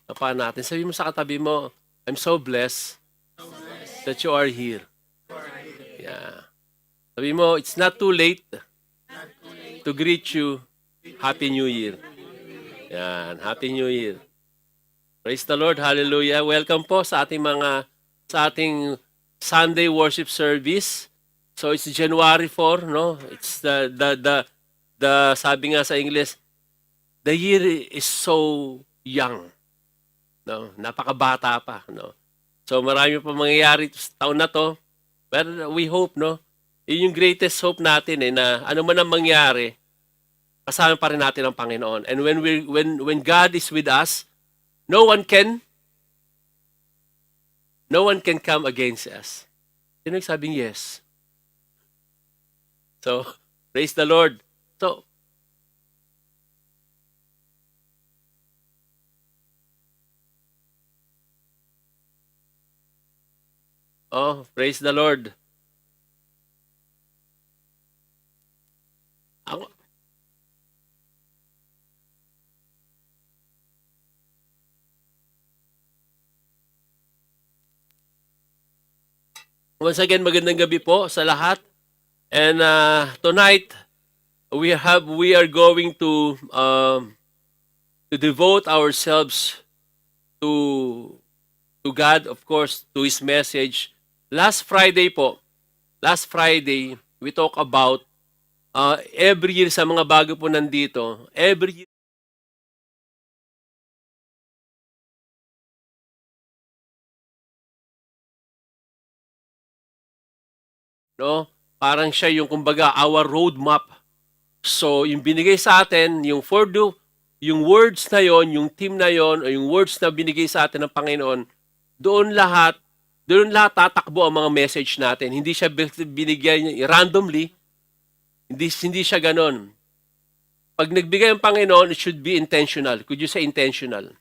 Tapakan natin. Sabi mo sa katabi mo, I'm so blessed that you are here. Yeah. Sabi mo, it's not too late to greet you. Happy New Year. Yan. Happy New Year. Praise the Lord. Hallelujah. Welcome po sa ating Sunday worship service. So it's January 4, no? It's the sabi nga sa English, the year is so young. No? Napakabata pa, no? So marami pa mangyayari sa taon na to. But we hope, no? Yun yung greatest hope natin na ano man ang mangyari, kasama pa rin natin ang Panginoon. And when God is with us, no one can come against us. Sino yung sabing yes? So, praise the Lord. So, praise the Lord. Ako, once again, magandang gabi po sa lahat. And tonight, we are going to devote ourselves to God, of course, to His message. Last Friday, we talk about every year sa mga bago po nandito, every year, no? Parang siya yung kumbaga our roadmap. So, yung binigay sa atin, yung yung words na yon, yung team na yon, o yung words na binigay sa atin ng Panginoon, doon lahat tatakbo ang mga message natin. Hindi siya binigyan randomly, hindi siya ganon. Pag nagbigay ang Panginoon, it should be intentional. Could you say intentional?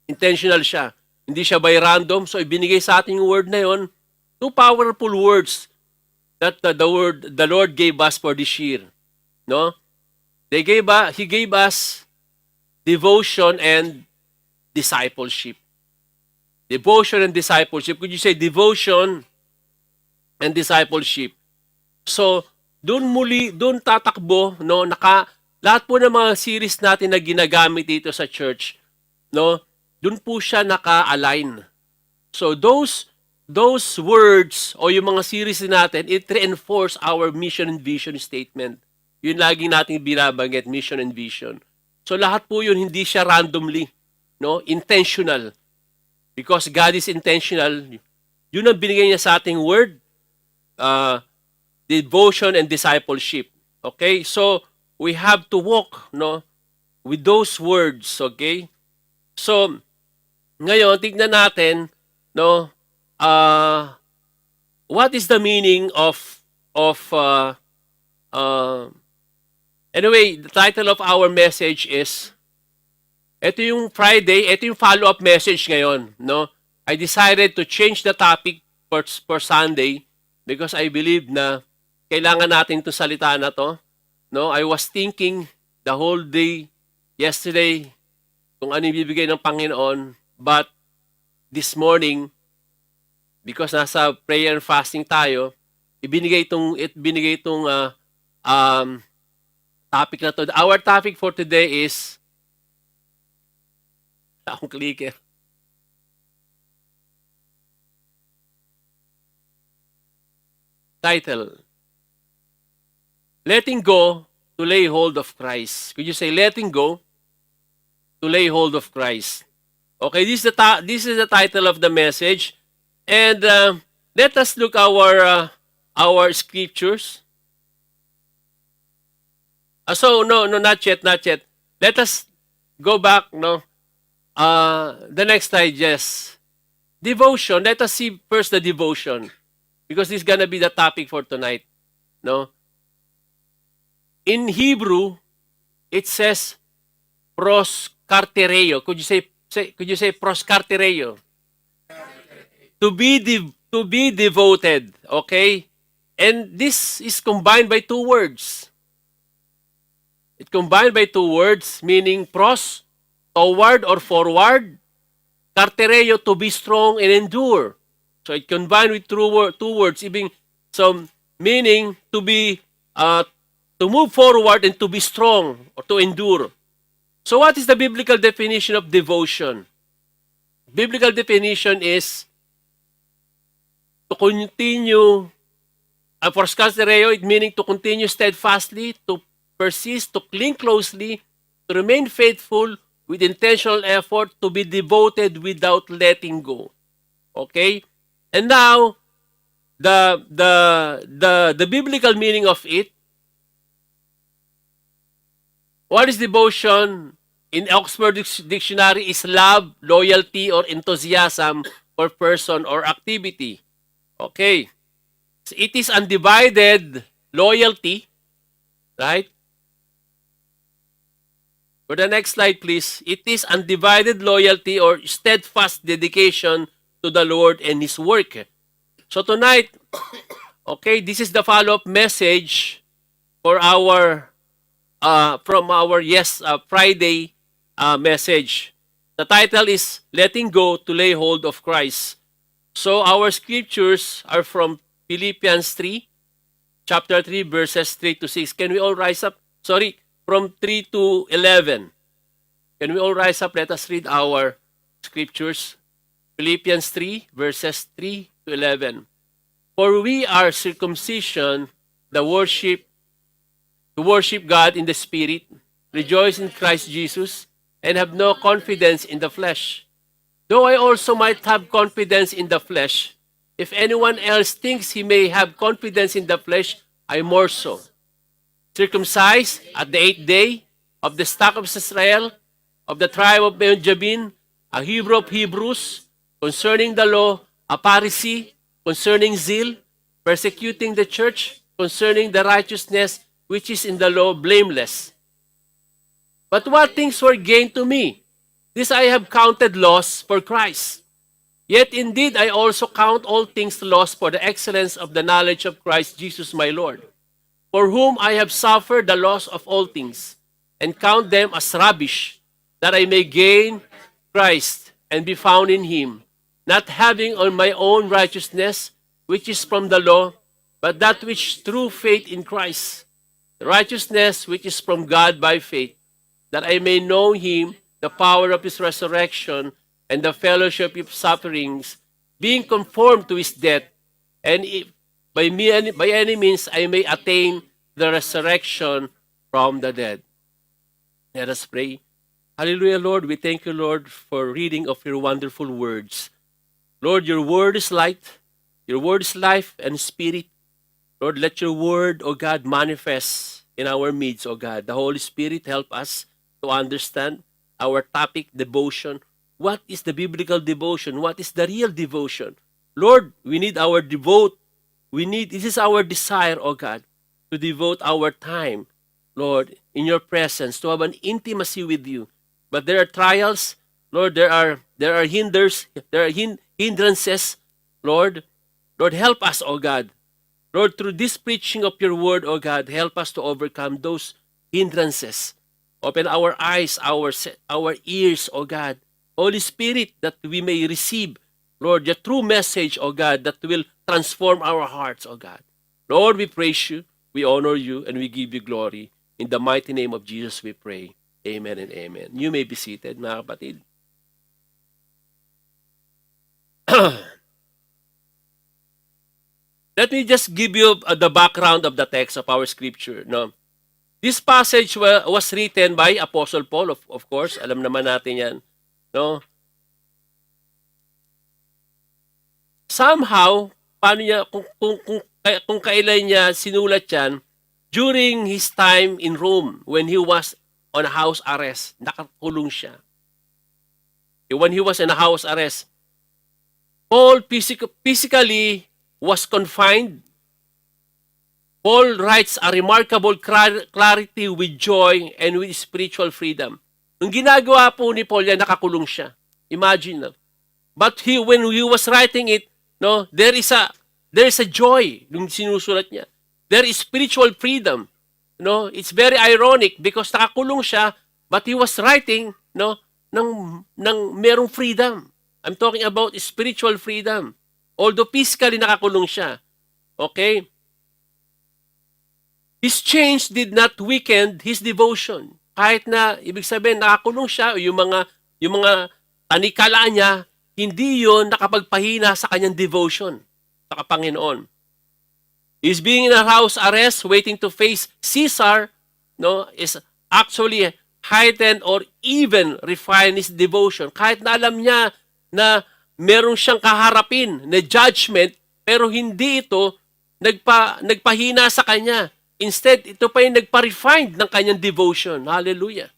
Intentional siya. Hindi siya by random. So, ibinigay sa atin yung word na yon, two powerful words that the Lord gave us for this year. No? He gave us devotion and discipleship. Devotion and discipleship. Could you say devotion and discipleship? So, doon tatakbo, no, lahat po ng mga series natin na ginagamit dito sa church, no, doon po siya naka-align. So, those words o yung mga series natin, it reinforce our mission and vision statement. Yun lagi nating binabanggit, mission and vision. So lahat po yun, hindi siya randomly, no? Intentional. Because God is intentional. Yun ang binigay niya sa ating word, devotion and discipleship. Okay? So we have to walk, no, with those words, okay? So ngayon, tignan natin, no, what is the meaning of anyway, the title of our message is, ito yung Friday, ito yung follow-up message ngayon, no? I decided to change the topic for Sunday because I believe na kailangan natin itong salita na to, no? I was thinking the whole day yesterday kung ano ibibigay ng Panginoon, but this morning, because nasa prayer and fasting tayo, ibinigay itong topic na to. Our topic for today is akong clicker. Title, Letting Go to Lay Hold of Christ. Could you say letting go to lay hold of Christ? Okay, this is the title of the message. And let us look our scriptures. So no, not yet. Let us go back, no. The next slide, yes. Devotion. Let us see first the devotion, because this is gonna be the topic for tonight, no. In Hebrew, it says proskartereo. Could you say proskartereo? To be devoted, okay? And this is combined by two words. It combined by two words, meaning pros, toward or forward, Cartereo, to be strong and endure. So it combined with two words, meaning to be, to move forward and to be strong or to endure. So what is the biblical definition of devotion? Biblical definition is to continue, for Cartereo, it meaning to continue steadfastly, to persist, to cling closely, to remain faithful with intentional effort, to be devoted without letting go. Okay? And now, the biblical meaning of it. What is devotion? In Oxford Dictionary is love, loyalty, or enthusiasm for person or activity. Okay. So it is undivided loyalty, right? For the next slide, please. It is undivided loyalty or steadfast dedication to the Lord and His work. So tonight, okay, this is the follow-up message for our Friday message. The title is Letting Go to Lay Hold of Christ. So our scriptures are from Philippians 3, chapter 3, verses 3 to 6. Can we all rise up? Sorry, from 3 to 11. Can we all rise up? Let us read our scriptures. Philippians 3, verses 3 to 11. For we are circumcision, to worship God in the Spirit, rejoice in Christ Jesus, and have no confidence in the flesh. Though I also might have confidence in the flesh, if anyone else thinks he may have confidence in the flesh, I more so. Circumcised at the 8th day, of the stock of Israel, of the tribe of Benjamin, a Hebrew of Hebrews, concerning the law, a Pharisee, concerning zeal, persecuting the church, concerning the righteousness which is in the law, blameless. But what things were gained to me? This I have counted loss for Christ. Yet indeed I also count all things loss for the excellence of the knowledge of Christ Jesus my Lord, for whom I have suffered the loss of all things, and count them as rubbish, that I may gain Christ and be found in Him, not having on my own righteousness, which is from the law, but that which through faith in Christ, the righteousness which is from God by faith, that I may know Him, the power of His resurrection, and the fellowship of sufferings, being conformed to His death, and if by any means I may attain the resurrection from the dead. Let us pray. Hallelujah, Lord. We thank you, Lord, for reading of your wonderful words. Lord, your word is light. Your word is life and spirit. Lord, let your word, O God, manifest in our midst, O God. The Holy Spirit help us to understand our topic, devotion. What is the biblical devotion? What is the real devotion? Lord, we need our devote. This is our desire, O God, to devote our time, Lord, in your presence, to have an intimacy with you. But there are trials, Lord, there are hindrances, Lord. Lord, help us, O God. Lord, through this preaching of your word, O God, help us to overcome those hindrances. Open our eyes, our ears, O God. Holy Spirit, that we may receive, Lord, the true message, O God, that will transform our hearts, O God. Lord, we praise you, we honor you, and we give you glory. In the mighty name of Jesus we pray. Amen and amen. You may be seated, mga kapatid. Let me just give you the background of the text of our scripture. No? This passage was written by Apostle Paul, of course. Alam naman natin yan. No? Somehow, paano niya, kung kailan niya sinulat yan, during his time in Rome, when he was on house arrest, nakakulong siya. When he was in a house arrest, Paul physically was confined. Paul writes a remarkable clarity with joy and with spiritual freedom. Nung ginagawa po ni Paul yan, nakakulong siya. Imagine. No? But when he was writing it, no, there is a joy nung sinusulat niya. There is spiritual freedom. No, it's very ironic because nakakulong siya, but he was writing, no, ng merong freedom. I'm talking about spiritual freedom. Although physically nakakulong siya. Okay? His change did not weaken his devotion. Kahit na, ibig sabihin, nakakulong siya, o yung mga tanikala niya, hindi yon nakapagpahina sa kanyang devotion sa Panginoon. He's being in a house arrest, waiting to face Caesar, no, is actually heightened or even refine his devotion. Kahit na alam niya na meron siyang kaharapin na judgment, pero hindi ito nagpahina sa kanya. Instead, ito pa yung nagpa-refine ng kanyang devotion. Hallelujah.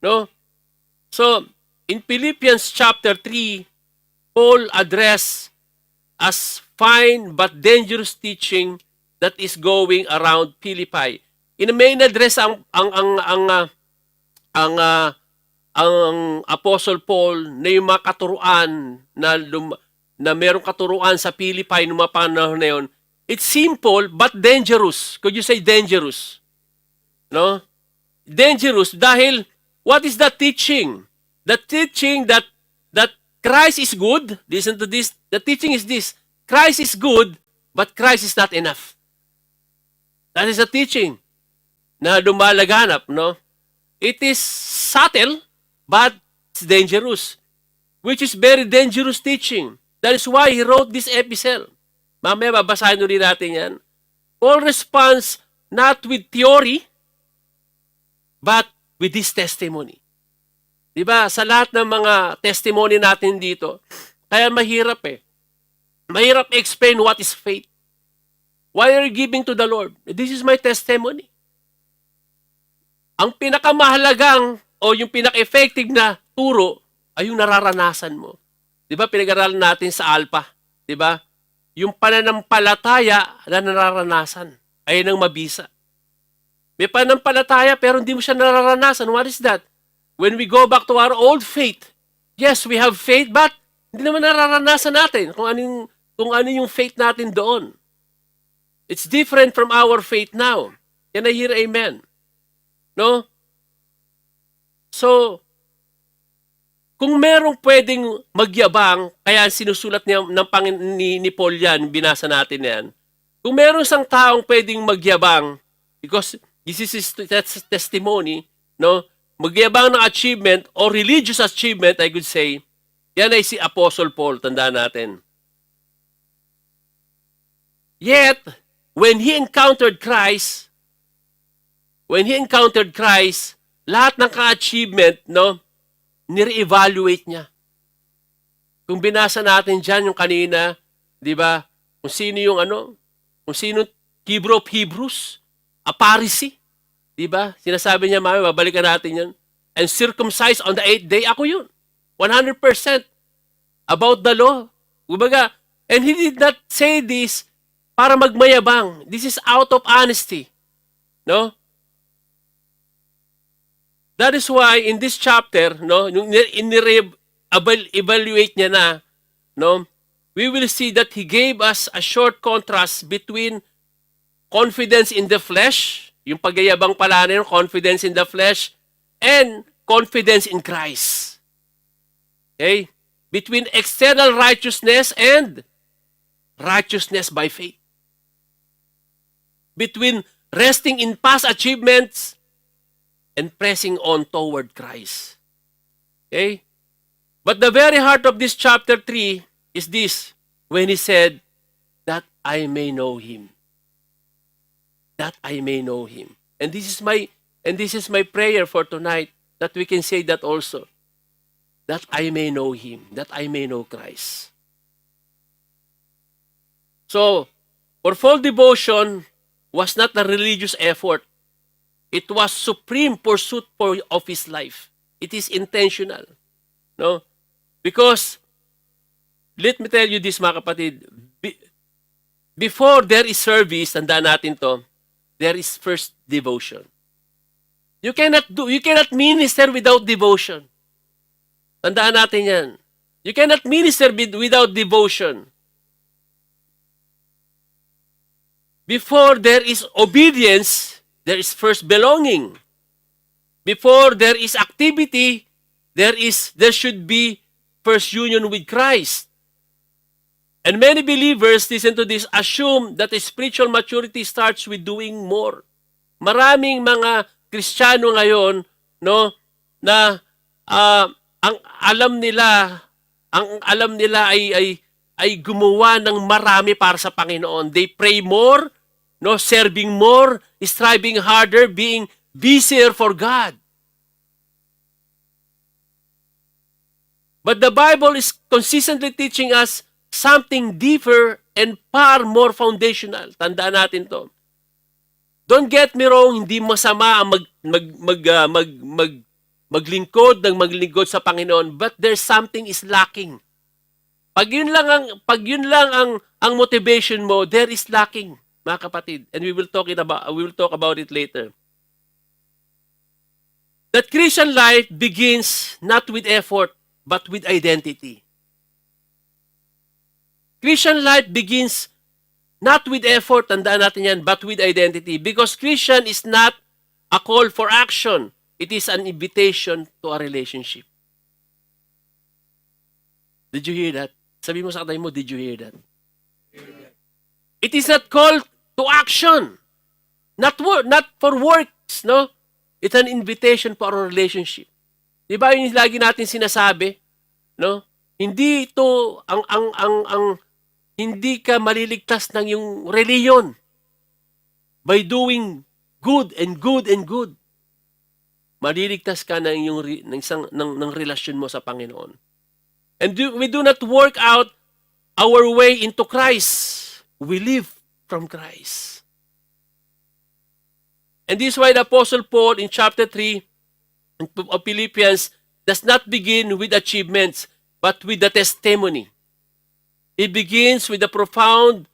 No? So, in Philippians chapter 3, Paul addressed as fine but dangerous teaching that is going around Philippi. In main address ang Apostle Paul na yung mga katuruan na merong katuruan sa Philippi noong mga panahon na yun. It's simple but dangerous. Could you say dangerous? No? Dangerous dahil what is the teaching? The teaching that Christ is good. Listen to this. The teaching is this. Christ is good, but Christ is not enough. That is a teaching na lumalaganap, no? It is subtle, but it's dangerous, which is very dangerous teaching. That is why he wrote this epistle. Mamaya babasahin ulit natin yan. Paul responds not with theory, but with this testimony. Diba? Sa lahat ng mga testimony natin dito, kaya mahirap Mahirap explain what is faith. Why are you giving to the Lord? This is my testimony. Ang pinakamahalagang o yung pinaka-effective na turo ay yung nararanasan mo. Diba? Pinag-aralan natin sa Alpha. Diba? Yung pananampalataya na nararanasan ay nang mabisa. May pananampalataya pero hindi mo siya nararanasan. What is that? When we go back to our old faith, yes, we have faith, but hindi naman nararanasan natin kung ano yung faith natin doon. It's different from our faith now. Can I hear amen? No? So, kung merong pwedeng magyabang, kaya sinusulat niya ni Paul yan, binasa natin yan. Kung merong isang taong pwedeng magyabang, because this is his testimony, no? Magyabang ng achievement or religious achievement, I could say, yan ay si Apostle Paul, tandaan natin. Yet, when he encountered Christ, lahat ng ka-achievement, no, nire-evaluate niya. Kung binasa natin dyan yung kanina, di ba, kung sino Hebrew of Hebrews, a Pharisee, di ba? Sinasabi niya, mami, babalikan natin yan. And circumcised on the 8th day, ako yun. 100% about the law. Kumbaga, and he did not say this para magmayabang. This is out of honesty. No? That is why in this chapter, no, evaluate niya na, no, we will see that he gave us a short contrast between confidence in the flesh, yung pagyayabang pala na yun, confidence in the flesh, and confidence in Christ. Okay? Between external righteousness and righteousness by faith. Between resting in past achievements and pressing on toward Christ. Okay? But the very heart of this chapter 3 is this, when he said, that I may know Him. That I may know Him. And this is my prayer for tonight, that we can say that also. That I may know Him. That I may know Christ. So, for full devotion was not a religious effort. It was supreme pursuit of his life. It is intentional. No? Because, let me tell you this, mga kapatid, before there is service, tandaan natin to, there is first devotion. You cannot minister without devotion. Tandaan natin yan. You cannot minister without devotion. Before there is obedience, there is first belonging. Before there is activity, there should be first union with Christ. And many believers, listen to this, assume that spiritual maturity starts with doing more. Maraming mga Kristiyano ngayon, no, na ang alam nila ay gumawa ng marami para sa Panginoon. They pray more, no, serving more, striving harder, being busier for God. But the Bible is consistently teaching us something deeper and far more foundational. Tandaan natin to. Don't get me wrong, hindi masama ang maglingkod sa Panginoon, but there's something is lacking. Pag yun lang ang motivation mo, there is lacking, mga kapatid. And we will talk about it later. That Christian life begins not with effort, but with identity. Christian life begins not with effort, tandaan natin yan, but with identity. Because Christian is not a call for action. It is an invitation to a relationship. Did you hear that? Sabi mo sa katay mo, did you hear that? It is not called to action. Not for works, no? It's an invitation for a relationship. Di ba yung lagi natin sinasabi, no? Hindi ito hindi ka maliligtas ng yung reliyon by doing good and good and good. Maliligtas ka ng yung ng relasyon mo sa Panginoon. And we do not work out our way into Christ. We live from Christ. And this is why the Apostle Paul in chapter 3 of Philippians does not begin with achievements, but with the testimony. It begins with a profound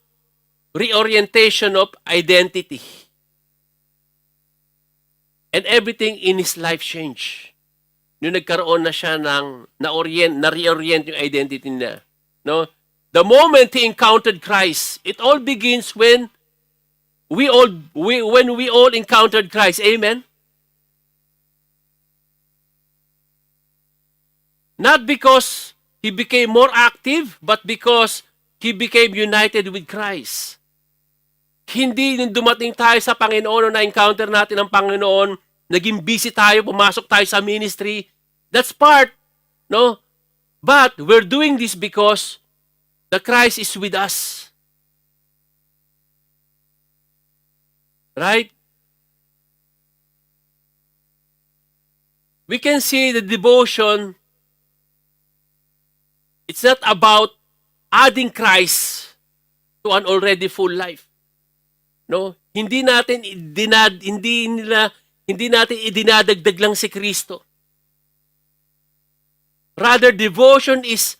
reorientation of identity. And everything in his life changed. Nung nagkaroon na siya na-reorient yung identity niya. No? The moment he encountered Christ, it all begins when we all encountered Christ. Amen? Not because he became more active, but because he became united with Christ. Hindi nung dumating tayo sa Panginoon o na-encounter natin ang Panginoon, naging busy tayo, pumasok tayo sa ministry. That's part, no? But we're doing this because the Christ is with us. Right? We can see the devotion. It's not about adding Christ to an already full life. No? Hindi natin idinadagdag lang si Kristo. Rather, devotion is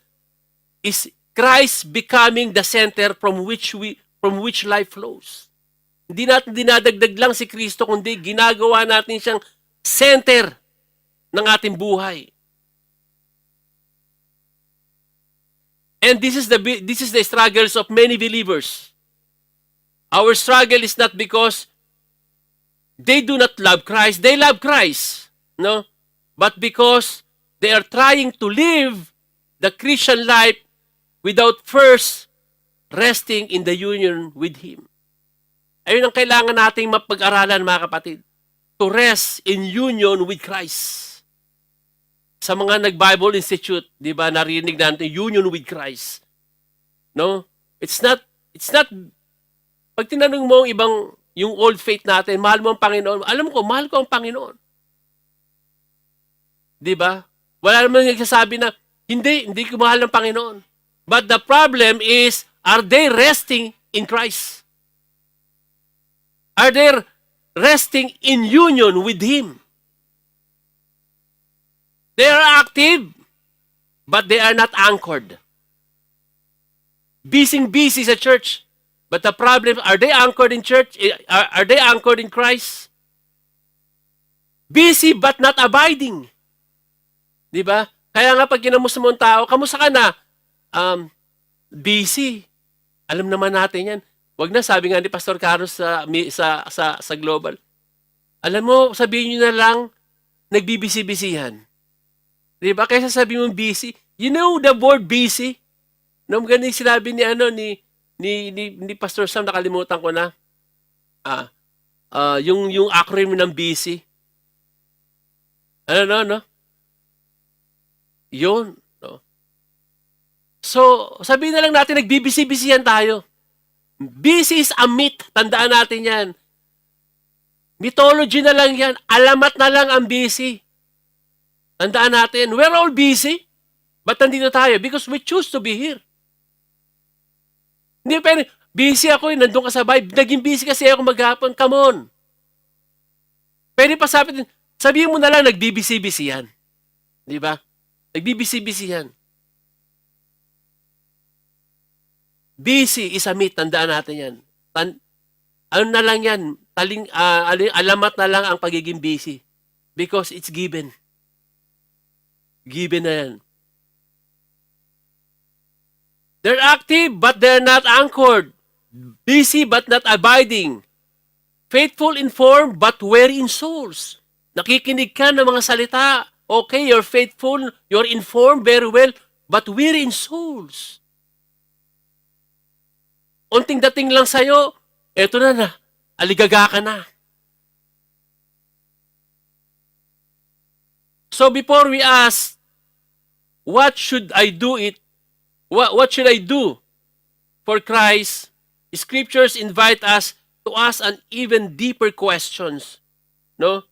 Christ becoming the center from which life flows. Hindi natin dinadagdag lang si Kristo, kundi ginagawa natin siyang center ng ating buhay. And this is the struggles of many believers. Our struggle is not because they do not love Christ. They love Christ, no? But because they are trying to live the Christian life without first resting in the union with Him. Ayun ang kailangan nating mapag-aralan, mga kapatid. To rest in union with Christ. Sa mga nag-Bible Institute, di ba, narinig natin union with Christ. No? It's not, pag tinanong mo yung old faith natin, mahal mo ang Panginoon, alam ko, mahal ko ang Panginoon. Di ba? Wala naman nagsasabi na, hindi ko mahal ng Panginoon. But the problem is, are they resting in Christ? Are they resting in union with Him? They are active, but they are not anchored. Busy sa church. But the problem, are they anchored in church? Are they anchored in Christ? Busy but not abiding. Di ba? Kaya nga pag kinamusta mo ang tao, kamusta ka na? Busy. Alam naman natin yan. Wag na, sabi nga ni Pastor Carlos sa Global. Alam mo, sabihin nyo na lang, nagbibisi-bisihan. Di ba? Kaysa sabi mo busy, You know the word busy? Nung ganun sinabi ni Pastor Sam, nakalimutan ko na. Yung acronym ng busy. No? Yun. No? So, sabihin na lang natin, nagbibisi-bisihan tayo. Busy is a myth. Tandaan natin yan. Mythology na lang yan. Alamat na lang ang busy. Tandaan natin, we're all busy. Ba't nandito tayo? Because we choose to be here. Hindi pero busy ako, nandun ka sa vibe. Naging busy kasi ako maghapon. Come on. Pwede pa sabihin mo na lang, nagbibisi-bisihan. Di ba? Nagbibisi-bisihan. Busy is a myth. Tandaan natin yan. Ano na lang yan? Alamat na lang ang pagiging busy. Because it's given. Given na yan. They're active but they're not anchored. Busy but not abiding. Faithful in form but weary in souls. Nakikinig ka ng mga salita. Okay, you're faithful, you're informed very well, but weary in souls. Unting dating lang sa'yo, eto na, aligaga ka na. So before we ask, what should I do What should I do for Christ? Scriptures invite us to ask an even deeper questions. No?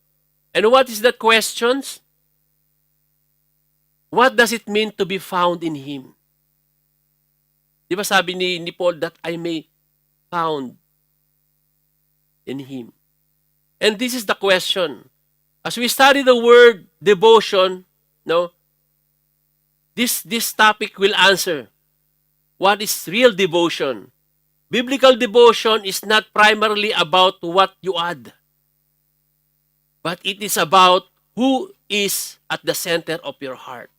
And what is that questions? What does it mean to be found in Him? Di ba sabi ni Paul, that I may found in Him. And this is the question. As we study the word devotion, no, this topic will answer what is real devotion. Biblical devotion is not primarily about what you add, but it is about who is at the center of your heart.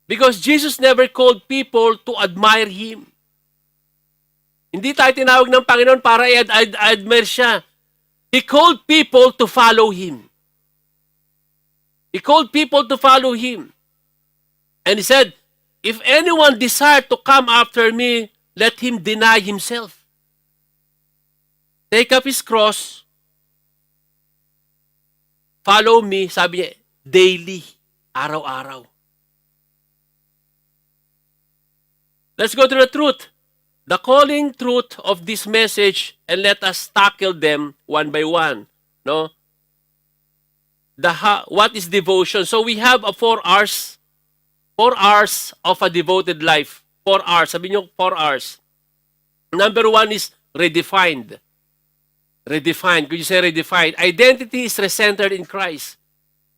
Because Jesus never called people to admire Him. Hindi tayo tinawag ng Panginoon para i-admire siya. He called people to follow Him. He called people to follow Him. And He said, if anyone desire to come after me, let him deny himself. Take up his cross. Follow me, sabi niya, daily, araw-araw. Let's go to the truth. The calling truth of this message, and let us tackle them one by one. No? What is devotion? So we have 4 hours. 4 hours of a devoted life. 4 hours. Sabi niyo, 4 hours. Number 1 is redefined. Redefined. Could you say redefined? Identity is recentered in Christ.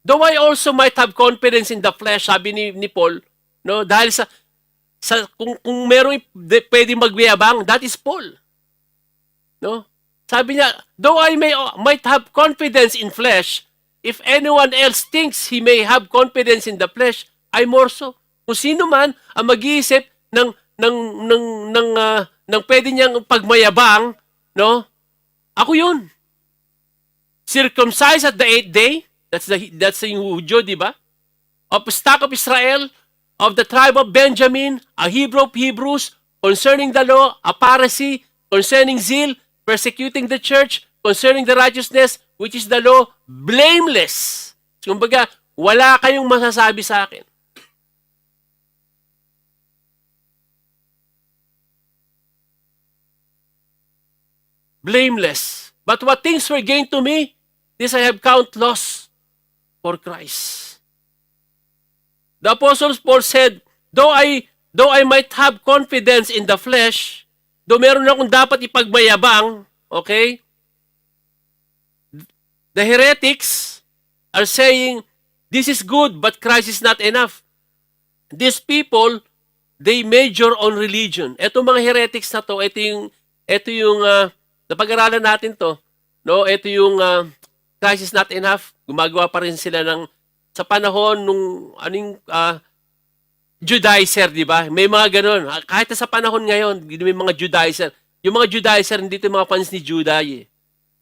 Though I also might have confidence in the flesh, sabi ni Paul, no? Dahil kung merong pwede magbiyabang, that is Paul. No? Sabi niya, though I might have confidence in flesh, if anyone else thinks he may have confidence in the flesh, I more so. Kung sino man ang mag-iisip ng pwede niyang pagmayabang, no? Ako yun. Circumcised at the 8th day, that's the Hudyo, di ba? Of stock of Israel, of the tribe of Benjamin, a Hebrew of Hebrews, concerning the law, a Pharisee, concerning zeal, persecuting the church, concerning the righteousness, which is the law, blameless. Kumbaga, wala kayong masasabi sa akin. Blameless. But what things were gained to me, this I have count loss for Christ. The Apostle Paul said, though I might have confidence in the flesh, though meron akong dapat ipagmayabang, okay? The heretics are saying, this is good, but Christ is not enough. These people, they major on religion. Etong mga heretics na to, ito yung napag-aralan natin to, no? Ito yung Christ is not enough. Gumagawa pa rin sila ng sa panahon nung Judaizer, di ba? May mga ganun. Kahit sa panahon ngayon, may mga Judaizer. Yung mga Judaizer, hindi ito yung mga fans ni Judah. Eh.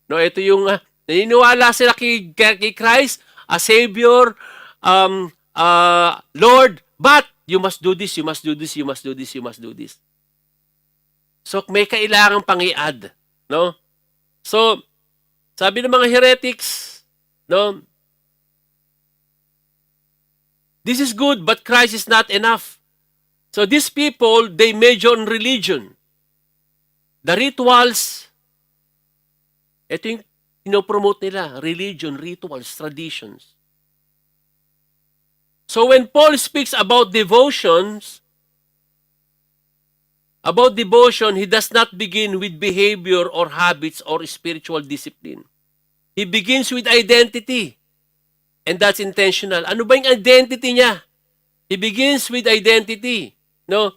No, ito yung naniniwala sila kay Christ, a Savior, Lord, but you must do this, you must do this, you must do this, you must do this. So, may kailangang pang-i-add, no? So, sabi ng mga heretics, no? This is good, but Christ is not enough. So, these people, they major on religion. The rituals, ito yung pinopromote nila, religion, rituals, traditions. So, when Paul speaks about devotion, he does not begin with behavior or habits or spiritual discipline. He begins with identity. And that's intentional. Ano ba yung identity niya? He begins with identity. No?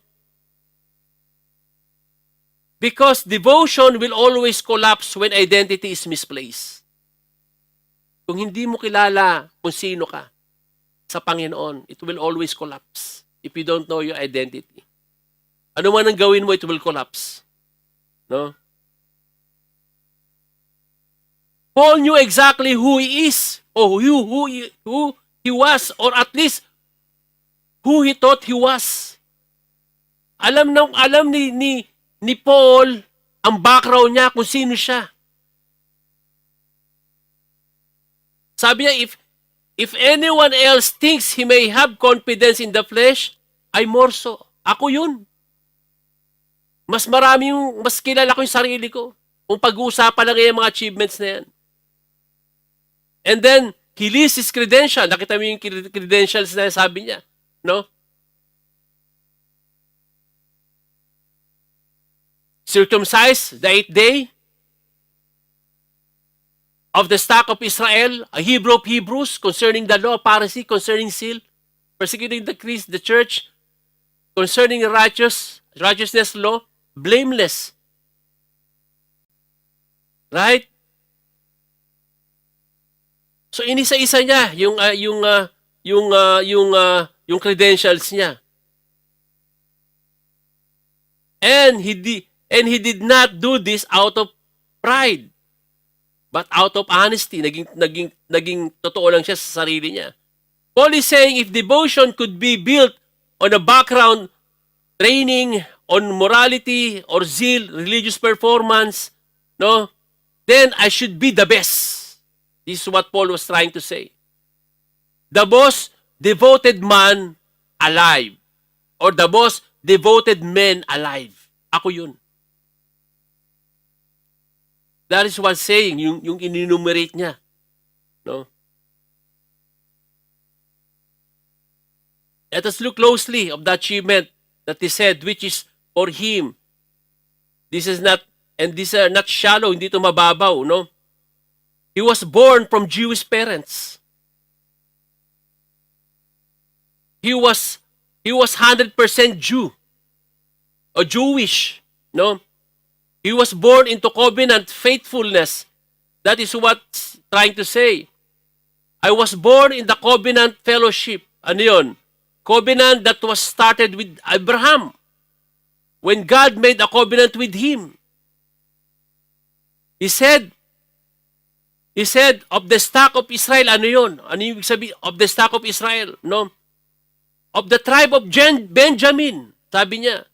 Because devotion will always collapse when identity is misplaced. Kung hindi mo kilala kung sino ka sa Panginoon, it will always collapse if you don't know your identity. Ano man ang gawin mo, it will collapse. No? Paul knew exactly who he is, or who he was, or at least who he thought he was. Alam ni Paul ang background niya kung sino siya. Sabi niya, if anyone else thinks he may have confidence in the flesh, I more so. Ako yun. Mas kilala ko yung sarili ko. Kung pag-uusapan lang yung mga achievements na yan. And then, he lists his credential. Nakita mo yung credentials na sabi niya. No? Circumcised the 8th day of the stock of Israel, a Hebrew of Hebrews, concerning the law, Pharisee, concerning seal, persecuting the church, concerning the righteousness law, blameless. Right? So inisa-isa niya yung credentials niya. And he did not do this out of pride, but out of honesty. Naging totoo lang siya sa sarili niya. Paul is saying if devotion could be built on a background training on morality or zeal, religious performance, no, then I should be the best. This is what Paul was trying to say. The most devoted man alive, or the most devoted men alive. Ako yun. That is what saying, yung in-enumerate niya. No? Let us look closely of the achievement that he said, which is for him. These are not shallow, hindi ito mababaw, no? He was born from Jewish parents. He was 100% Jew or Jewish, no? He was born into covenant faithfulness. That is what's trying to say. I was born in the covenant fellowship. Ano yun? Covenant that was started with Abraham when God made a covenant with him. He said, of the stock of Israel, ano yun? Ano yung sabi? Of the stock of Israel, no? Of the tribe of Benjamin, sabi niya.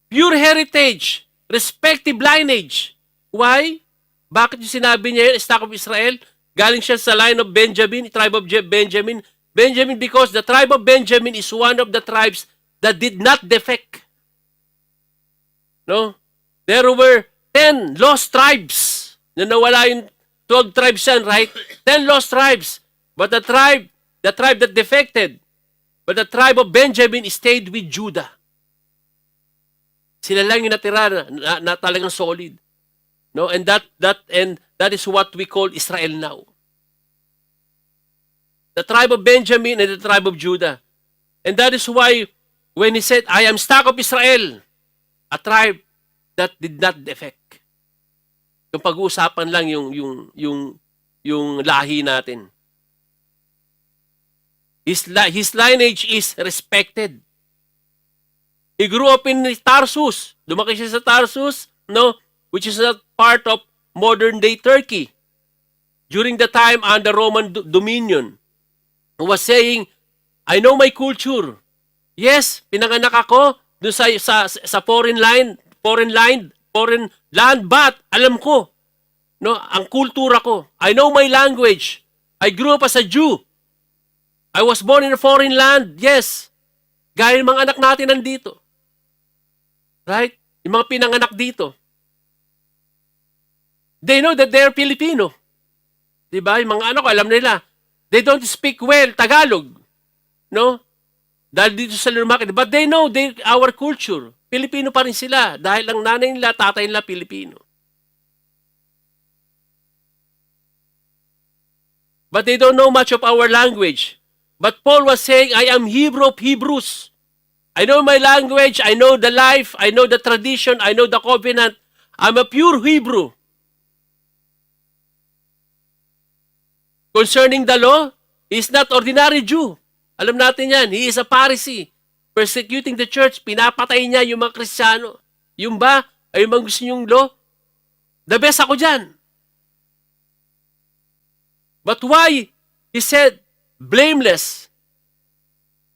Pure heritage, respective lineage. Why? Bakit yung sinabi niya yun, stock of Israel? Galing siya sa line of Benjamin, tribe of Benjamin. Benjamin because the tribe of Benjamin is one of the tribes that did not defect. No? There were 10 lost tribes na nawala yung 12 tribes yan, right? 10 lost tribes. But the tribe that defected, but the tribe of Benjamin stayed with Judah. Sila lang yung natira na talagang solid. No? And that is what we call Israel now. The tribe of Benjamin and the tribe of Judah. And that is why when he said, I am stock of Israel, a tribe that did not defect. Yung pag-uusapan lang yung lahi natin. His lineage is respected. He grew up in Tarsus. Lumaki siya sa Tarsus, no, which is a part of modern-day Turkey during the time under Roman dominion. was saying, I know my culture. Yes, pinanganak ako dun sa foreign land, but alam ko, no, ang kultura ko. I know my language. I grew up as a Jew. I was born in a foreign land. Yes. Gaya ng mga anak natin nandito. Right? Yung mga pinanganak dito. They know that they're Filipino. Diba? Yung mga anak ko, alam nila. They don't speak well Tagalog. No? Dahil dito sa lumakit. But they know our culture. Pilipino pa rin sila. Dahil ang nanay nila, tatay nila, Pilipino. But they don't know much of our language. But Paul was saying, I am Hebrew of Hebrews. I know my language, I know the life, I know the tradition, I know the covenant. I'm a pure Hebrew. Concerning the law, he is not ordinary Jew. Alam natin yan, he is a Pharisee. Persecuting the church, pinapatay niya yung mga Kristiyano. Yung ba, ay yung mga gusto niyong law? The best ako dyan. But why? He said, blameless.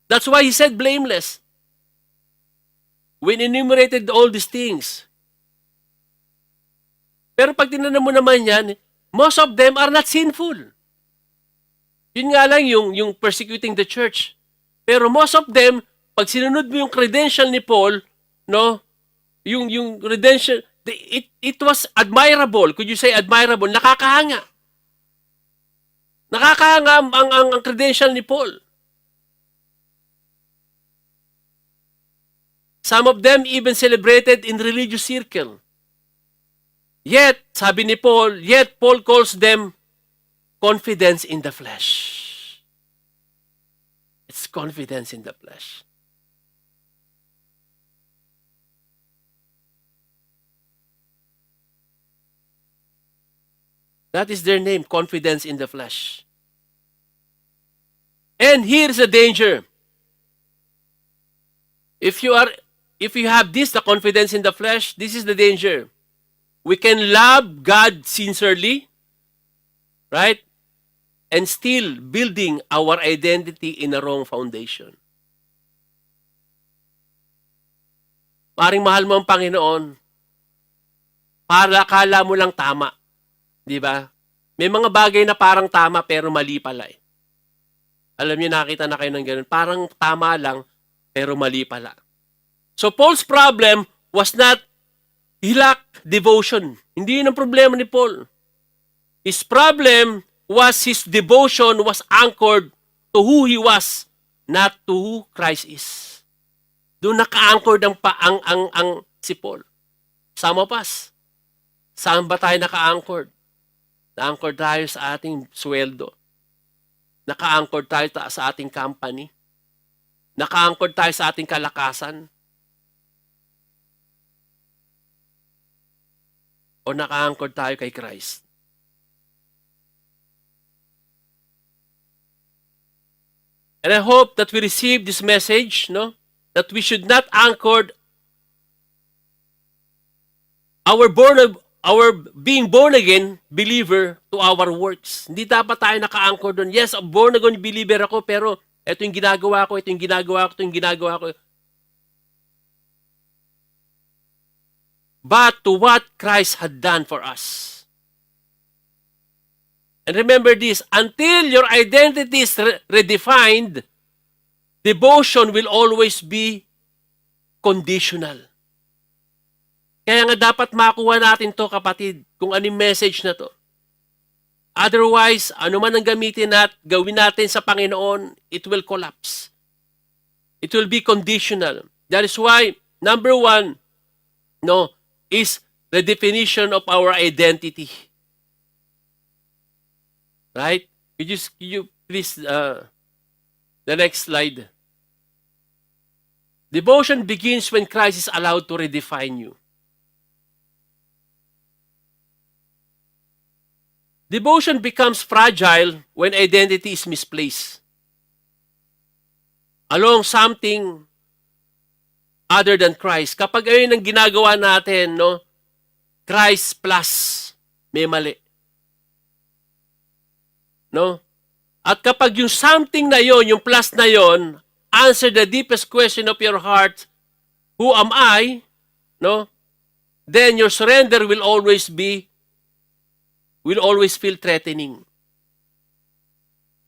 That's why he said blameless. When enumerated all these things. Pero pag tinanong mo naman yan, most of them are not sinful. Yun nga lang yung persecuting the church. Pero most of them, pag sinunod mo yung credential ni Paul, no, yung credential, it was admirable. Could you say admirable? Nakakahanga. Nakakahanga ang credential ni Paul. Some of them even celebrated in religious circle. Yet, sabi ni Paul, yet Paul calls them confidence in the flesh. It's confidence in the flesh. That is their name, confidence in the flesh. And here's the danger. If you have this, the confidence in the flesh, this is the danger. We can love God sincerely, right? And still building our identity in a wrong foundation. Paring mahal mo ang Panginoon, para akala mo lang tama. Di ba? May mga bagay na parang tama pero mali pala eh. Alam niyo, nakita na kayo ng ganun. Parang tama lang pero mali pala. So Paul's problem was not he lacked devotion. Hindi yun ang problema ni Paul. His problem was his devotion was anchored to who he was, not to who Christ is. Doon naka-anchored ang si Paul. Some of us. Saan ba tayo naka-anchored? Na-anchored tayo sa ating sweldo. Naka-anchored tayo sa ating company. Naka-anchored tayo sa ating kalakasan. O naka-anchored tayo kay Christ. And I hope that we receive this message, no? That we should not anchor our being born again believer to our works. Hindi dapat tayo naka-anchor doon. Yes, born again believer ako, pero ito yung ginagawa ko, ito yung ginagawa ko, ito yung ginagawa ko. But to what Christ had done for us. And remember this, until your identity is redefined, devotion will always be conditional. Kaya nga dapat makuha natin to, kapatid, kung anong message na to. Otherwise, ano man ang gamitin at gawin natin sa Panginoon, it will collapse. It will be conditional. That is why, number one, no, is the definition of our identity. Right? Could you please, the next slide. Devotion begins when Christ is allowed to redefine you. Devotion becomes fragile when identity is misplaced along something other than Christ. Kapag ayun ang ginagawa natin, no, Christ plus, may mali. No? At kapag yung something na yon, yung plus na yon, answer the deepest question of your heart, who am I? No? Then your surrender will always feel threatening.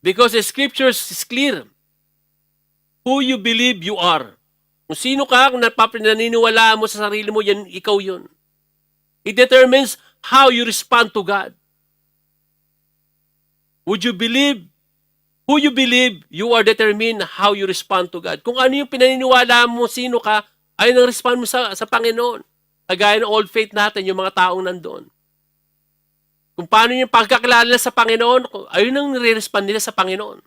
Because the scriptures is clear. Who you believe you are. Kung sino ka, kung naniniwalaan mo sa sarili mo, yan, ikaw yun. It determines how you respond to God. Would you believe? Who you believe, you are determined how you respond to God. Kung ano yung pinaniniwala mo, sino ka, ayun ang respond mo sa Panginoon. Kagaya ng old faith natin, yung mga taong nandoon. Kung paano yung pagkakilala sa Panginoon, ayun ang nire-respond nila sa Panginoon.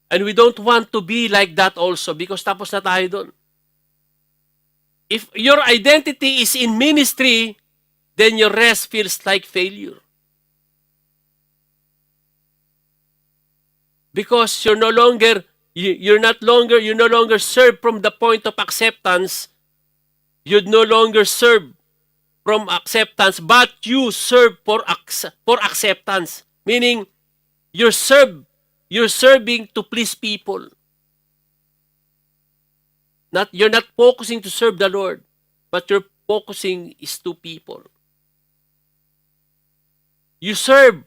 And we don't want to be like that also because tapos na tayo doon. If your identity is in ministry, then your rest feels like failure. Because you no longer serve from the point of acceptance. You no longer serve from acceptance, but you serve for acceptance. Meaning, you're serving to please people. You're not focusing to serve the Lord, but your focusing is to people. You serve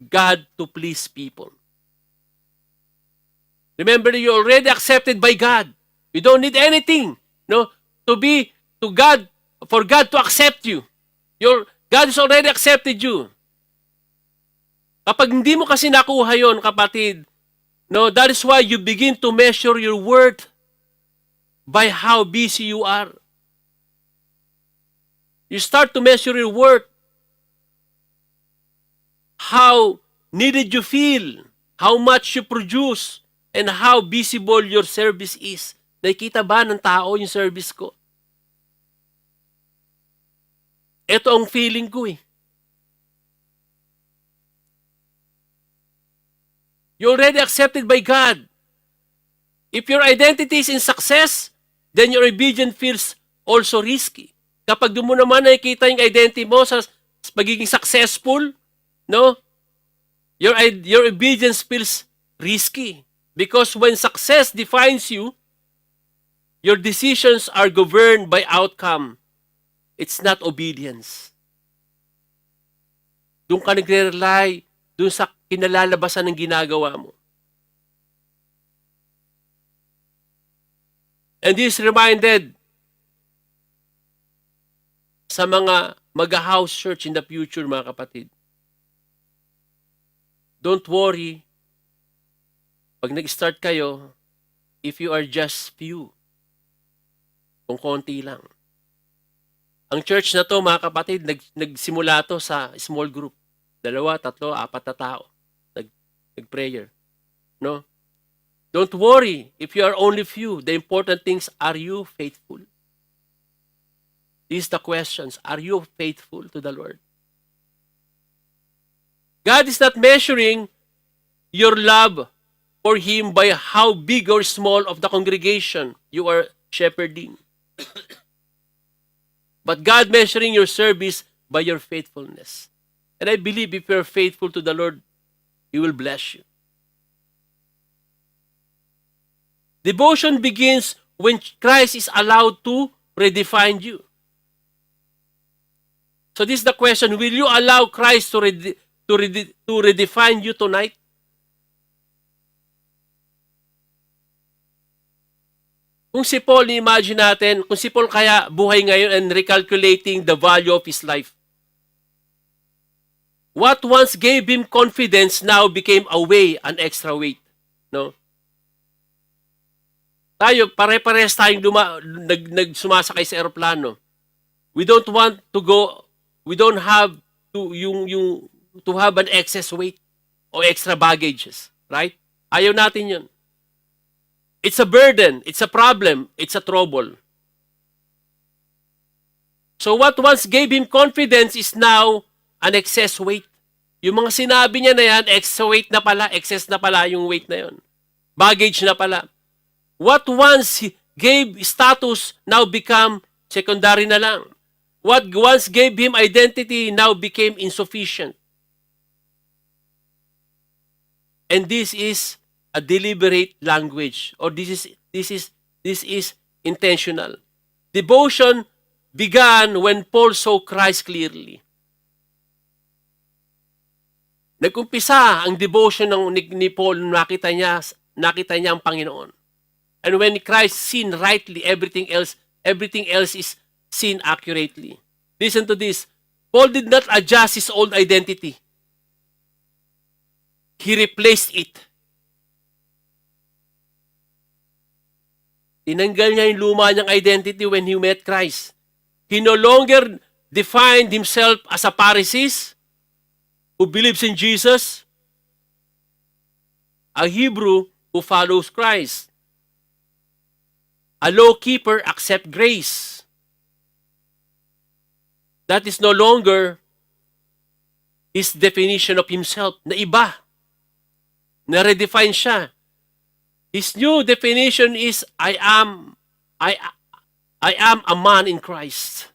God to please people. Remember, you're already accepted by God. You don't need anything, for God to accept you. God has already accepted you. Kapag hindi mo kasi nakuha yon, kapatid, that is why you begin to measure your worth by how busy you are. You start to measure your worth. How needed you feel, how much you produce, and how visible your service is. Nakikita ba ng tao yung service ko? Ito ang feeling ko eh. You're already accepted by God. If your identity is in success, then your obedience feels also risky. Kapag doon mo naman nakikita yung identity mo sa pagiging successful, your obedience feels risky. Because when success defines you, your decisions are governed by outcome. It's not obedience. Doon ka nagre-rely, doon sa kinalalabasan ng ginagawa mo. And this reminded sa mga mag-house church in the future, mga kapatid. Don't worry. Pag nag-start kayo, if you are just few, kung konti lang. Ang church na to, mga kapatid, nagsimula to sa small group. 2, 3, 4 na tao. Nag-prayer. Don't worry if you are only few. The important things, are you faithful? These are the questions. Are you faithful to the Lord? God is not measuring your love for Him by how big or small of the congregation you are shepherding. But God measuring your service by your faithfulness. And I believe if you are faithful to the Lord, He will bless you. Devotion begins when Christ is allowed to redefine you. So this is the question, will you allow Christ to redefine you tonight? Kung si Paul, imagine natin, kung si Paul kaya buhay ngayon and recalculating the value of his life. What once gave him confidence now became a weight, an extra weight. Tayo, pare-pares tayong sumasakay sa aeroplano. We don't have to have an excess weight or extra baggages, right? Ayaw natin yun. It's a burden, it's a problem, it's a trouble. So what once gave him confidence is now an excess weight. Yung mga sinabi niya na yan, excess na pala yung weight na yun. Baggage na pala. What once gave status now become secondary na lang. What once gave him identity now became insufficient. And this is a deliberate language, or this is intentional. Devotion began when Paul saw Christ clearly. Nag-umpisa ang devotion ni Paul nung nakita niya ang Panginoon. And when Christ seen rightly, everything else is seen accurately. Listen to this. Paul did not adjust his old identity. He replaced it. Tinanggal niya yung luma niyang identity when he met Christ. He no longer defined himself as a Pharisee who believes in Jesus, a Hebrew who follows Christ, a law keeper accept grace. That is no longer his definition of himself, na iba. Na-redefine siya. His new definition is, I am a man in Christ.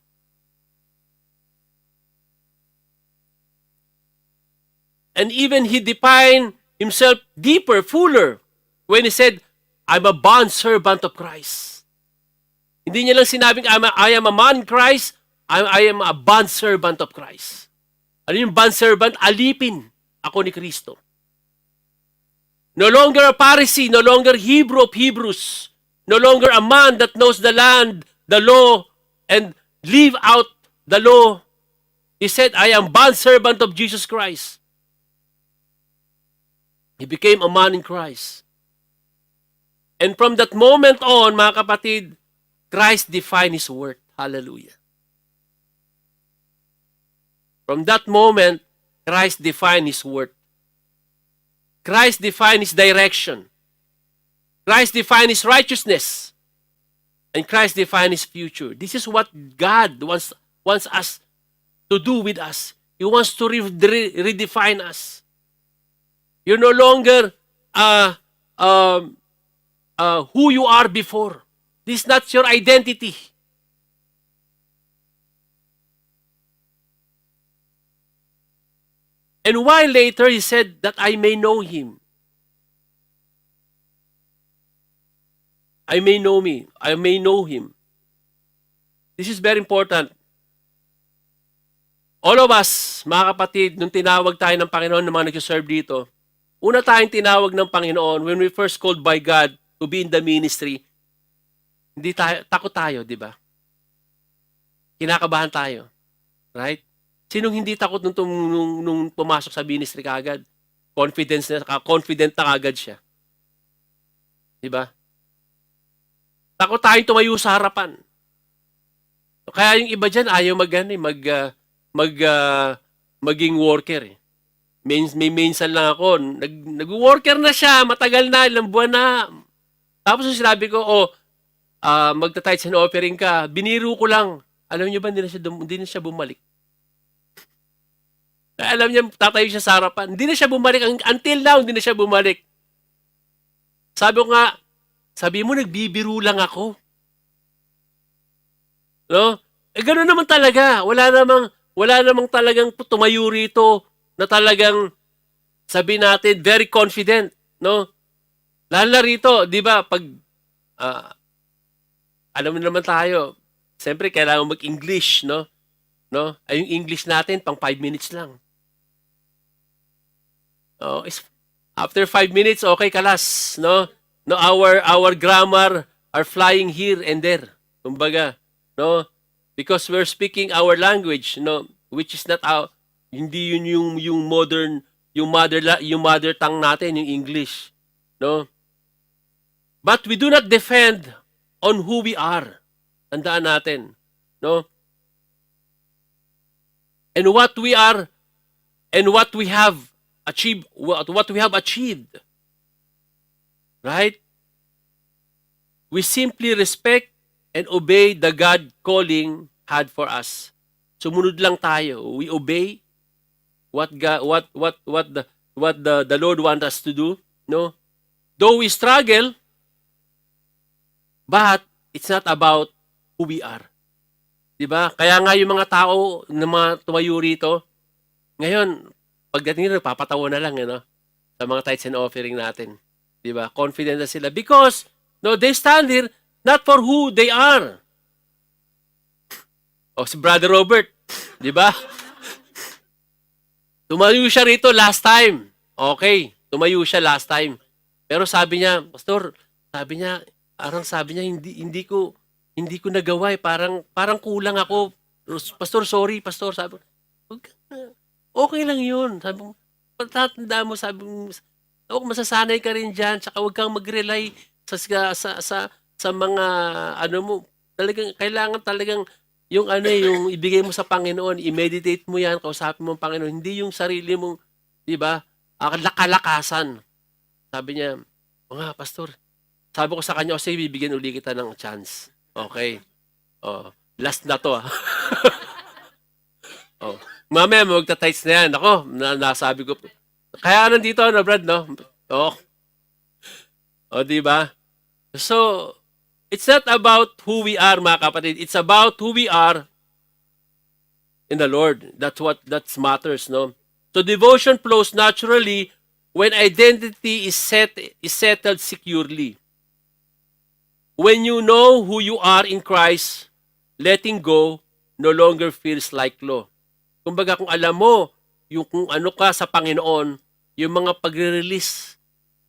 And even he defined himself deeper, fuller, when he said, I'm a bond servant of Christ. Hindi niya lang sinabing, I am a man in Christ, I am a bond servant of Christ. Ano yung bond servant? Alipin ako ni Kristo. No longer a Pharisee, no longer Hebrew of Hebrews, no longer a man that knows the land, the law, and live out the law. He said, I am bond servant of Jesus Christ. He became a man in Christ. And from that moment on, mga kapatid, Christ defined His worth. Hallelujah. From that moment, Christ defined His worth. Christ defined His direction. Christ defined His righteousness. And Christ defined His future. This is what God wants us to do with us. He wants to redefine us. You're no longer who you are before. This is not your identity. And while later he said that I may know Him. I may know me. I may know Him. This is very important. All of us, mga kapatid, nung tinawag tayo ng Panginoon ng mga nag-serve dito, una tayong tinawag ng Panginoon when we first called by God to be in the ministry, hindi tayo, takot tayo, di ba? Kinakabahan tayo. Right? Sinong hindi takot nung pumasok sa ministry kagad? Confident na kagad siya. Di ba? Takot tayong tumayo sa harapan. Kaya yung iba dyan ayaw maging worker. May minsan lang ako, nag-worker na siya, matagal na, ilang buwan na. Tapos sinabi ko, magta-tithes and offering ka, biniro ko lang. Alam niyo ba, hindi na siya bumalik. Alam niya, tatayo siya sa harapan. Hindi na siya bumalik. Until now, hindi na siya bumalik. Sabi ko nga, sabi mo, nagbibiro lang ako. No? Gano'n naman talaga. Wala namang talagang tumayo rito na talagang sabi natin, very confident. No? Lalo na rito, di ba, pag, alam mo naman tayo, siyempre, kailangan mag-English, no? No? Ay, yung English natin, pang 5 minutes lang. After 5 minutes, okay, kalas, no? No, our grammar are flying here and there. Kumbaga, no? Because we're speaking our language, no, which is not hindi yun yung modern, yung mother tongue natin, yung English, no? But we do not defend on who we are. Tandaan natin, no? And what we are and what we have achieved, right? We simply respect and obey the God calling had for us. Sumunod lang tayo. We obey what the Lord wants us to do, no? Though we struggle, but it's not about who we are. 'Di ba? Kaya nga yung mga tao na mga tumayo rito, ngayon pagdating nila papatawa na lang, no? sa mga tithes and offering natin. 'Di ba? Confident na sila because they stand here not for who they are. O si Brother Robert, 'di ba? Tumayo siya rito last time. Okay, tumayo siya last time. Pero sabi niya, Pastor, sabi niya hindi ko nagawa eh. Parang kulang ako. Pastor, sorry, Pastor. Sabi ko, okay lang 'yun. Sabi mo, tatanda mo, sabi mo, masasanay ka rin diyan, tsaka huwag kang mag-rely sa mga mo, kailangan talagang yung yung ibigay mo sa Panginoon, i-meditate mo 'yan, kausapin mo ang Panginoon, hindi yung sarili mong, 'di ba? Kalakasan. Sabi niya, nga, Pastor. Sabi ko sa kanya, sige, bibigyan uli kita ng chance. Okay. Oh, last na to. Oh. Mamaya, magta-tights na yan. Ako, nasabi ko. Kaya nandito, Brad, no? Oh. Oh, di ba? So, it's not about who we are, mga kapatid. It's about who we are in the Lord. That matters, no? So, devotion flows naturally when identity is settled securely. When you know who you are in Christ, letting go no longer feels like law. Kumbaga, kung alam mo yung kung ano ka sa Panginoon, yung mga pagre-release,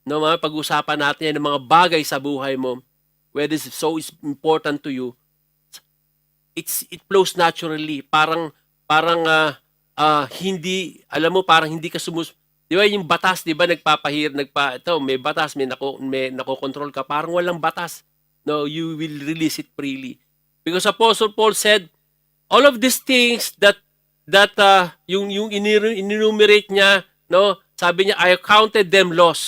no, mga pag-usapan natin yan, ng mga bagay sa buhay mo, whether it's so important to you, it flows naturally. Parang hindi, alam mo, parang hindi ka di ba yung batas, di ba, may batas, may nakokontrol ka, parang walang batas. No, you will release it freely. Because Apostle Paul said, all of these things that yung enumerate niya, no, sabi niya, I counted them loss.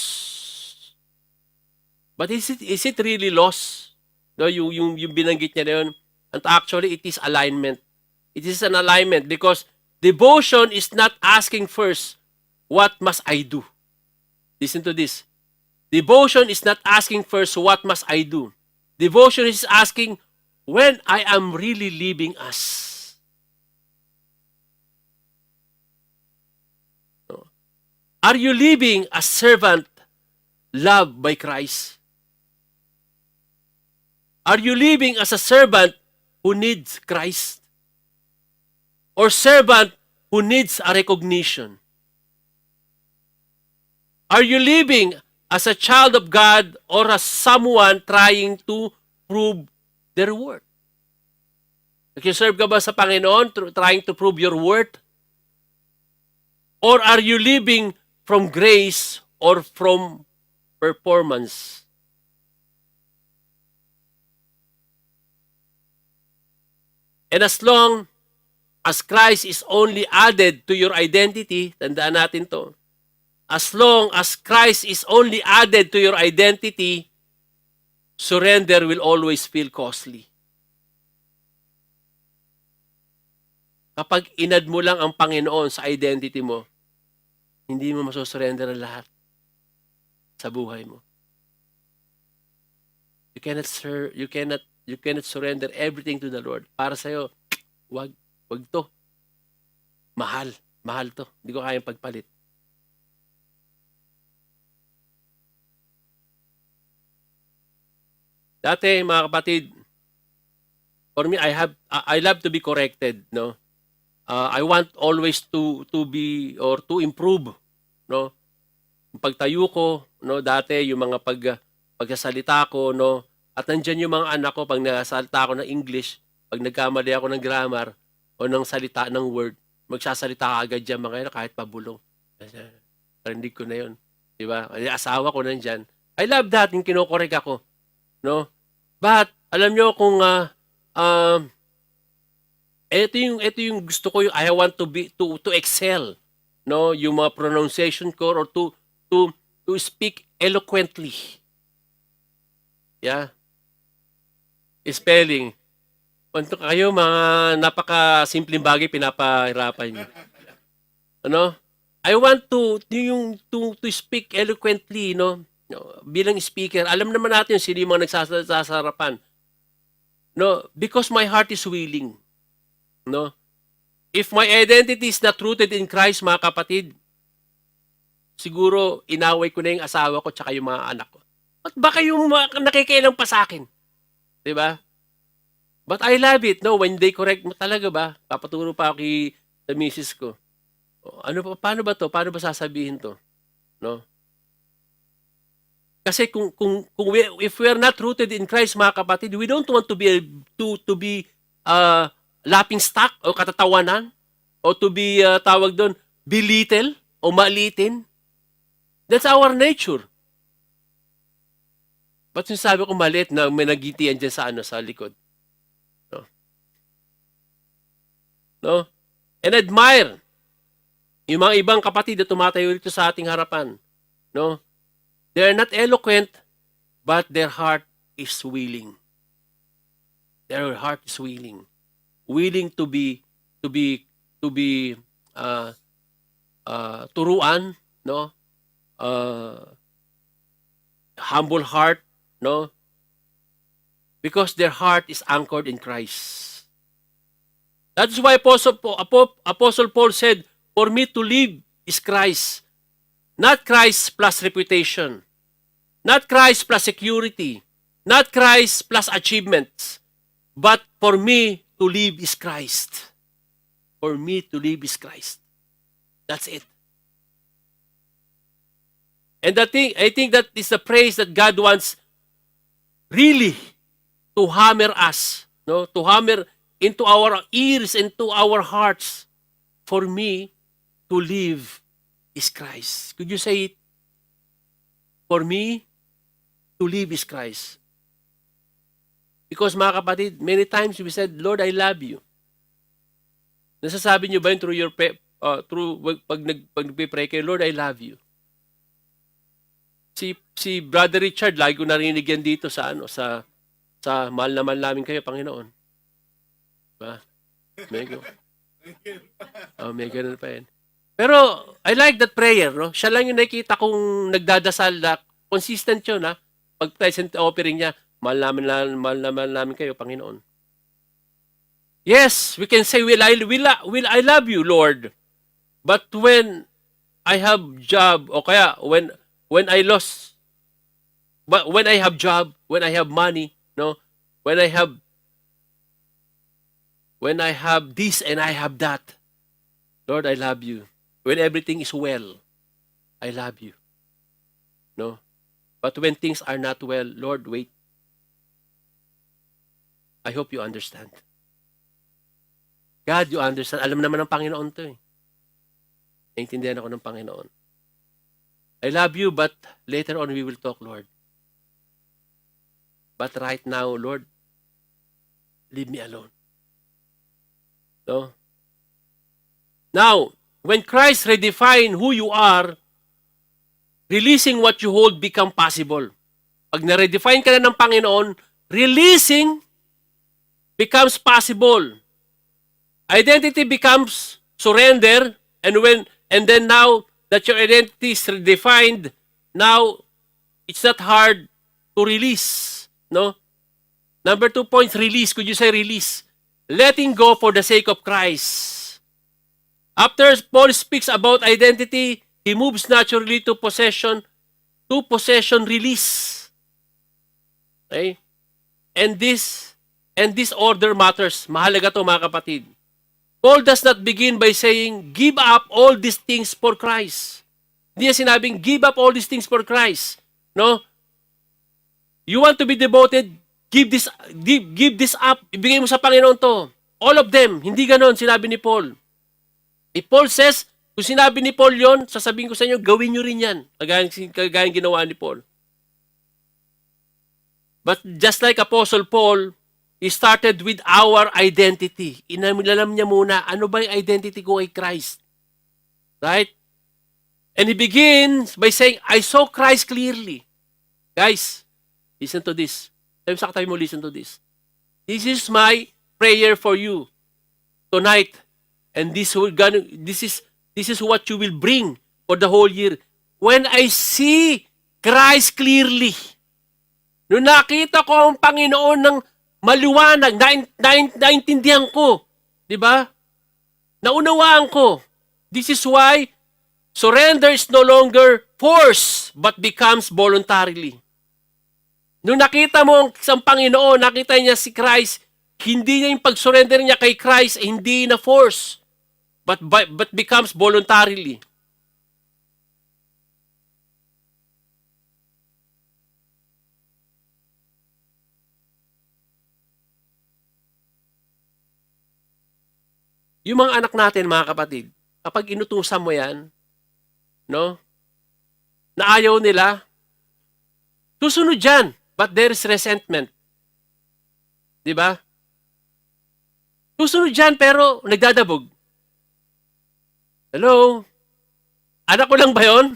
But is it really loss? No, yung binanggit niya na yun. And actually, it is alignment. It is an alignment because devotion is not asking first, what must I do? Listen to this. Devotion is not asking first, what must I do? Devotion is asking, when I am really leaving us. Are you living as servant loved by Christ? Are you living as a servant who needs Christ? Or servant who needs a recognition? Are you living as a child of God or as someone trying to prove their worth? Nag-serve ka ba sa Panginoon trying to prove your worth? Or are you living from grace or from performance? And as long as Christ is only added to your identity, tandaan natin to, as long as Christ is only added to your identity, surrender will always feel costly. Kapag inad mo lang ang Panginoon sa identity mo, hindi mo masusurrender ang lahat sa buhay mo. You cannot surrender everything to the Lord. Para sa'yo, wag to. Mahal to. Hindi ko kayang pagpalit. Dati, mga kapatid, for me, I love to be corrected, no? I want always to be or to improve, no? Yung pagtayo ko, no, dati yung mga pagsasalita ko, no, at nandiyan yung mga anak ko pag nagsasalita ako ng English, pag nagkamali ako ng grammar o ng salita ng word, magsasalita ka agad diyan mga kahit pabulong. Narinig ko na 'yon, di ba? Asawa ko nandiyan. I love that, yung kinokorek ako, no? But alam nyo kung ito yung gusto ko, yung I want to excel, no, yung mga pronunciation ko or to speak eloquently. Yeah. Spelling. Punto kayo, mga napaka-simpleng bagay pinapahirapan niyo. Ano? I want to speak eloquently, no? Bilang speaker, alam naman natin sino yung mga nagsasalita sa harapan. No, because my heart is willing. No? If my identity is not rooted in Christ, mga kapatid, siguro inaway ko na yung asawa ko tsaka yung mga anak ko. At baka yung mga nakikialam pa sa akin. 'Di ba? But I love it, no? When they correct mo talaga ba? Papaturo pa ako sa misis ko. Ano pa, paano ba to? Paano ba sasabihin to? No? Kasi if we are not rooted in Christ, mga kapatid, we don't want to be laughing stock o katatawanan o to be tawag doon belittle o malitin. That's our nature. Ba't sinasabi ko maliit na may nagitian dyan sa likod? No? And admire yung mga ibang kapatid na tumatayo dito sa ating harapan. No? They are not eloquent, but their heart is willing. Their heart is willing. Willing to be turuan, no? Humble heart, no? Because their heart is anchored in Christ. That is why Apostle Paul said, "For me to live is Christ." Not Christ plus reputation. Not Christ plus security. Not Christ plus achievements. But for me to live is Christ. For me to live is Christ. That's it. And I think that is the praise that God wants really to hammer us, no? To hammer into our ears, into our hearts. For me to live is Christ. Could you say it? For me to live is Christ. Because mga kapatid, many times we said, Lord, I love you. Nasasabi niyo ba yun through pag nagpe-pray kayo, Lord, I love you. Si Brother Richard, lagi ko narinig yan dito sa mahal na mahal namin kayo, Panginoon. Diba? May ganun pa yan. Pero, I like that prayer, no? Siya lang yung nakita kong nagdadasal na consistent yun, ha? Pag present offering niya, mahal namin kayo, Panginoon. Yes, we can say, will I love you, Lord? But when I have job, o kaya when I lost, but when I have job, when I have money, no? When I have this and I have that, Lord, I love you. When everything is well, I love you. No? But when things are not well, Lord, wait. I hope you understand. God, you understand. Alam naman ng Panginoon to eh. Naintindihan ako ng Panginoon. I love you, but later on we will talk, Lord. But right now, Lord, leave me alone. No? Now, when Christ redefine who you are, releasing what you hold become possible. Pag na-redefine ka na ng Panginoon, releasing becomes possible. Identity becomes surrender, and then now that your identity is redefined, now it's not hard to release. No? Number 2 points, release. Could you say release? Letting go for the sake of Christ. After Paul speaks about identity, he moves naturally to possession release. Okay? And this order matters. Mahalaga to, mga kapatid. Paul does not begin by saying, give up all these things for Christ. Hindi niya sinabing, give up all these things for Christ. No? You want to be devoted, give this up. Ibigay mo sa Panginoon to. All of them. Hindi ganon, sinabi ni Paul. If Paul says, kung sinabi ni Paul yon, sasabihin ko sa inyo, gawin nyo rin yan. Kagayang ginawa ni Paul. But just like Apostle Paul, he started with our identity. Inalam niya muna, ano ba yung identity ko kay Christ? Right? And he begins by saying, I saw Christ clearly. Guys, listen to this. Sabi mo, listen to this. This is my prayer for you tonight. And this is what you will bring for the whole year. When I see Christ clearly, nung nakita ko ang Panginoon ng maliwanag, naintindihan ko, di ba? Naunawaan ko. This is why surrender is no longer force, but becomes voluntarily. Nung nakita mo ang Panginoon, nakita niya si Christ, hindi niya yung pag-surrender niya kay Christ, hindi na force, but becomes voluntarily. Yung mga anak natin, mga kapatid, kapag inutusan mo yan, no, na ayaw nila, susunod dyan, but there is resentment. Diba? Susunod dyan, pero nagdadabog. Hello? Anak ko lang ba yun?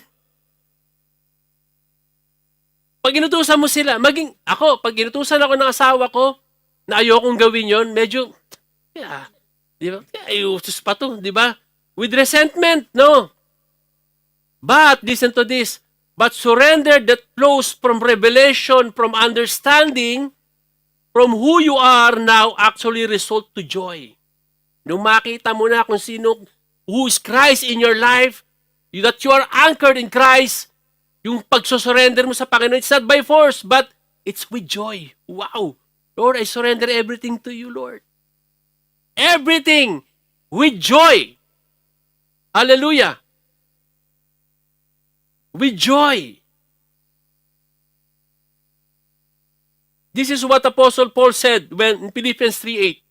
Pag inutusan mo sila, pag inutusan ako ng asawa ko, na ayokong gawin yon, medyo, di ba? Ay, usos pa to, di ba? With resentment, no. But, listen to this, but surrender that flows from revelation, from understanding, from who you are now actually result to joy. Nung makita mo na kung who is Christ in your life, that you are anchored in Christ, yung pagsusurrender mo sa Panginoon, it's not by force, but it's with joy. Wow! Lord, I surrender everything to you, Lord. Everything with joy. Hallelujah. With joy. This is what Apostle Paul said when in Philippians 3:8.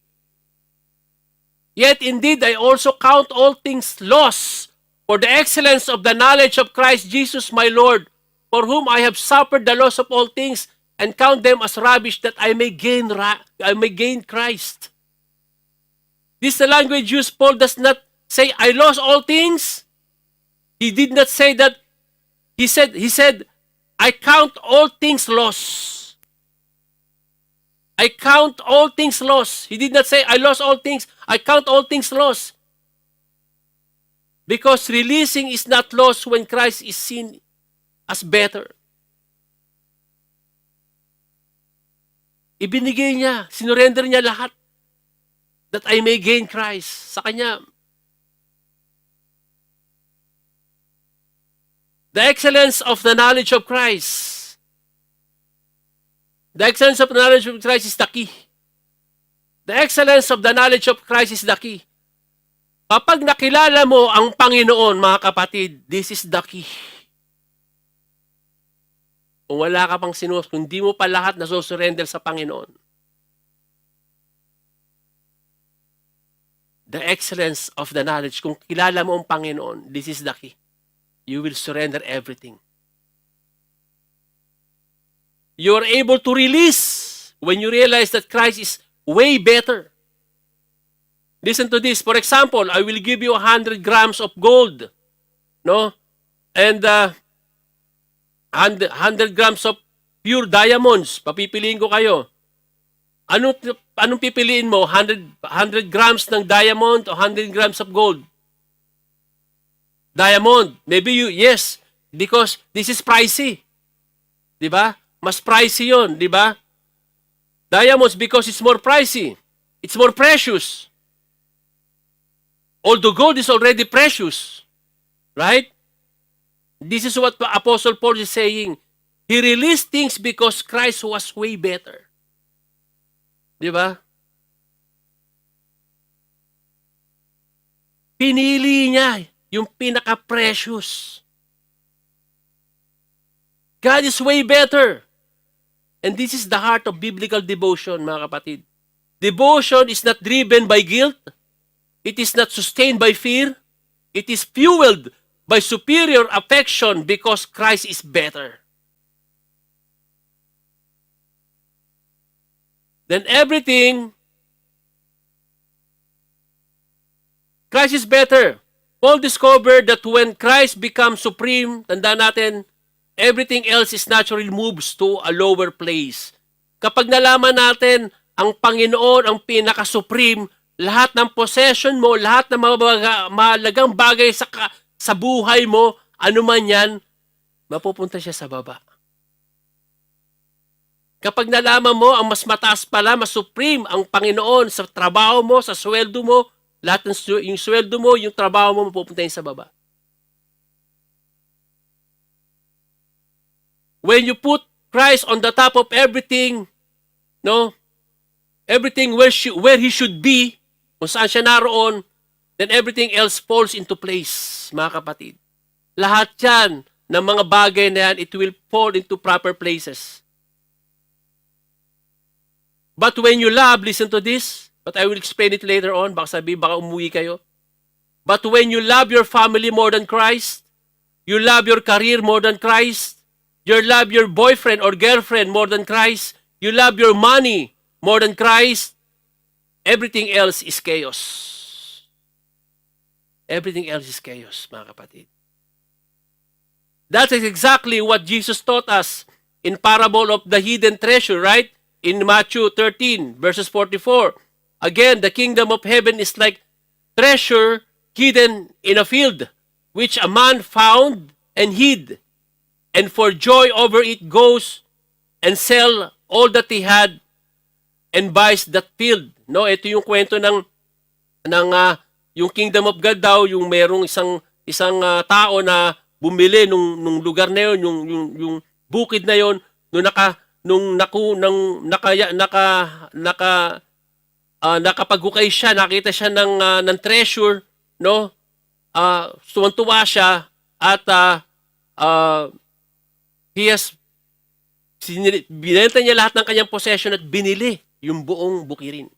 Yet indeed I also count all things loss for the excellence of the knowledge of Christ Jesus my Lord, for whom I have suffered the loss of all things, and count them as rubbish that I may gain Christ. This the language used. Paul does not say, I lost all things. He did not say that. He said, I count all things lost. I count all things lost. He did not say, I lost all things. I count all things lost. Because releasing is not lost when Christ is seen as better. Ibinigay niya, sinurrender niya lahat that I may gain Christ. Sa Kanya, the excellence of the knowledge of Christ. The excellence of the knowledge of Christ is the key. The excellence of the knowledge of Christ is the key. Kapag nakilala mo ang Panginoon, mga kapatid, this is the key. Kung wala ka pang kung di mo pa lahat nasusurrender sa Panginoon, the excellence of the knowledge, kung kilala mo ang Panginoon, this is the key. You will surrender everything. You are able to release when you realize that Christ is way better. Listen to this. For example, I will give you 100 grams of gold, no? And 100 grams of pure diamonds. Papipiliin ko kayo. Anong pipiliin mo? 100 grams ng diamond o 100 grams of gold? Diamond. Maybe yes, because this is pricey. Di ba? Mas pricey yon, di ba? Diamonds because it's more pricey. It's more precious. Although gold is already precious. Right? This is what Apostle Paul is saying. He released things because Christ was way better. Di ba? Pinili niya yung pinaka-precious. God is way better. And this is the heart of biblical devotion, mga kapatid. Devotion is not driven by guilt. It is not sustained by fear. It is fueled by superior affection because Christ is better. Then everything, Christ is better. Paul discovered that when Christ becomes supreme, tandaan natin, everything else is naturally moves to a lower place. Kapag nalaman natin ang Panginoon, ang pinaka-supreme, lahat ng possession mo, lahat ng mahalagang bagay sa buhay mo, ano man yan, mapupunta siya sa baba. Kapag nalaman mo, ang mas mataas pala, mas supreme ang Panginoon sa trabaho mo, sa sweldo mo, lahat ng yung sweldo mo, yung trabaho mo, mapupunta yun sa baba. when you put Christ on the top of everything, no? Everything where He should be, kung saan siya naroon, then everything else falls into place, mga kapatid. Lahat yan, ng mga bagay na yan, it will fall into proper places. But when you love, listen to this, but I will explain it later on, baka umuwi kayo. But when you love your family more than Christ, you love your career more than Christ, you love your boyfriend or girlfriend more than Christ, you love your money more than Christ, everything else is chaos. Everything else is chaos, mga kapatid. That is exactly what Jesus taught us in parable of the hidden treasure, right? In Matthew 13, verses 44. Again, the kingdom of heaven is like treasure hidden in a field, which a man found and hid, and for joy over it goes and sell all that he had and buys that field. No, ito yung kwento ng yung kingdom of God daw, yung merong isang tao na bumili nung lugar na yon, yung bukid na yon, nakapag-hukay siya, nakita siya ng treasure, no? Tuwan-tuwa siya at binenta niya lahat ng kanyang possession at binili yung buong bukirin.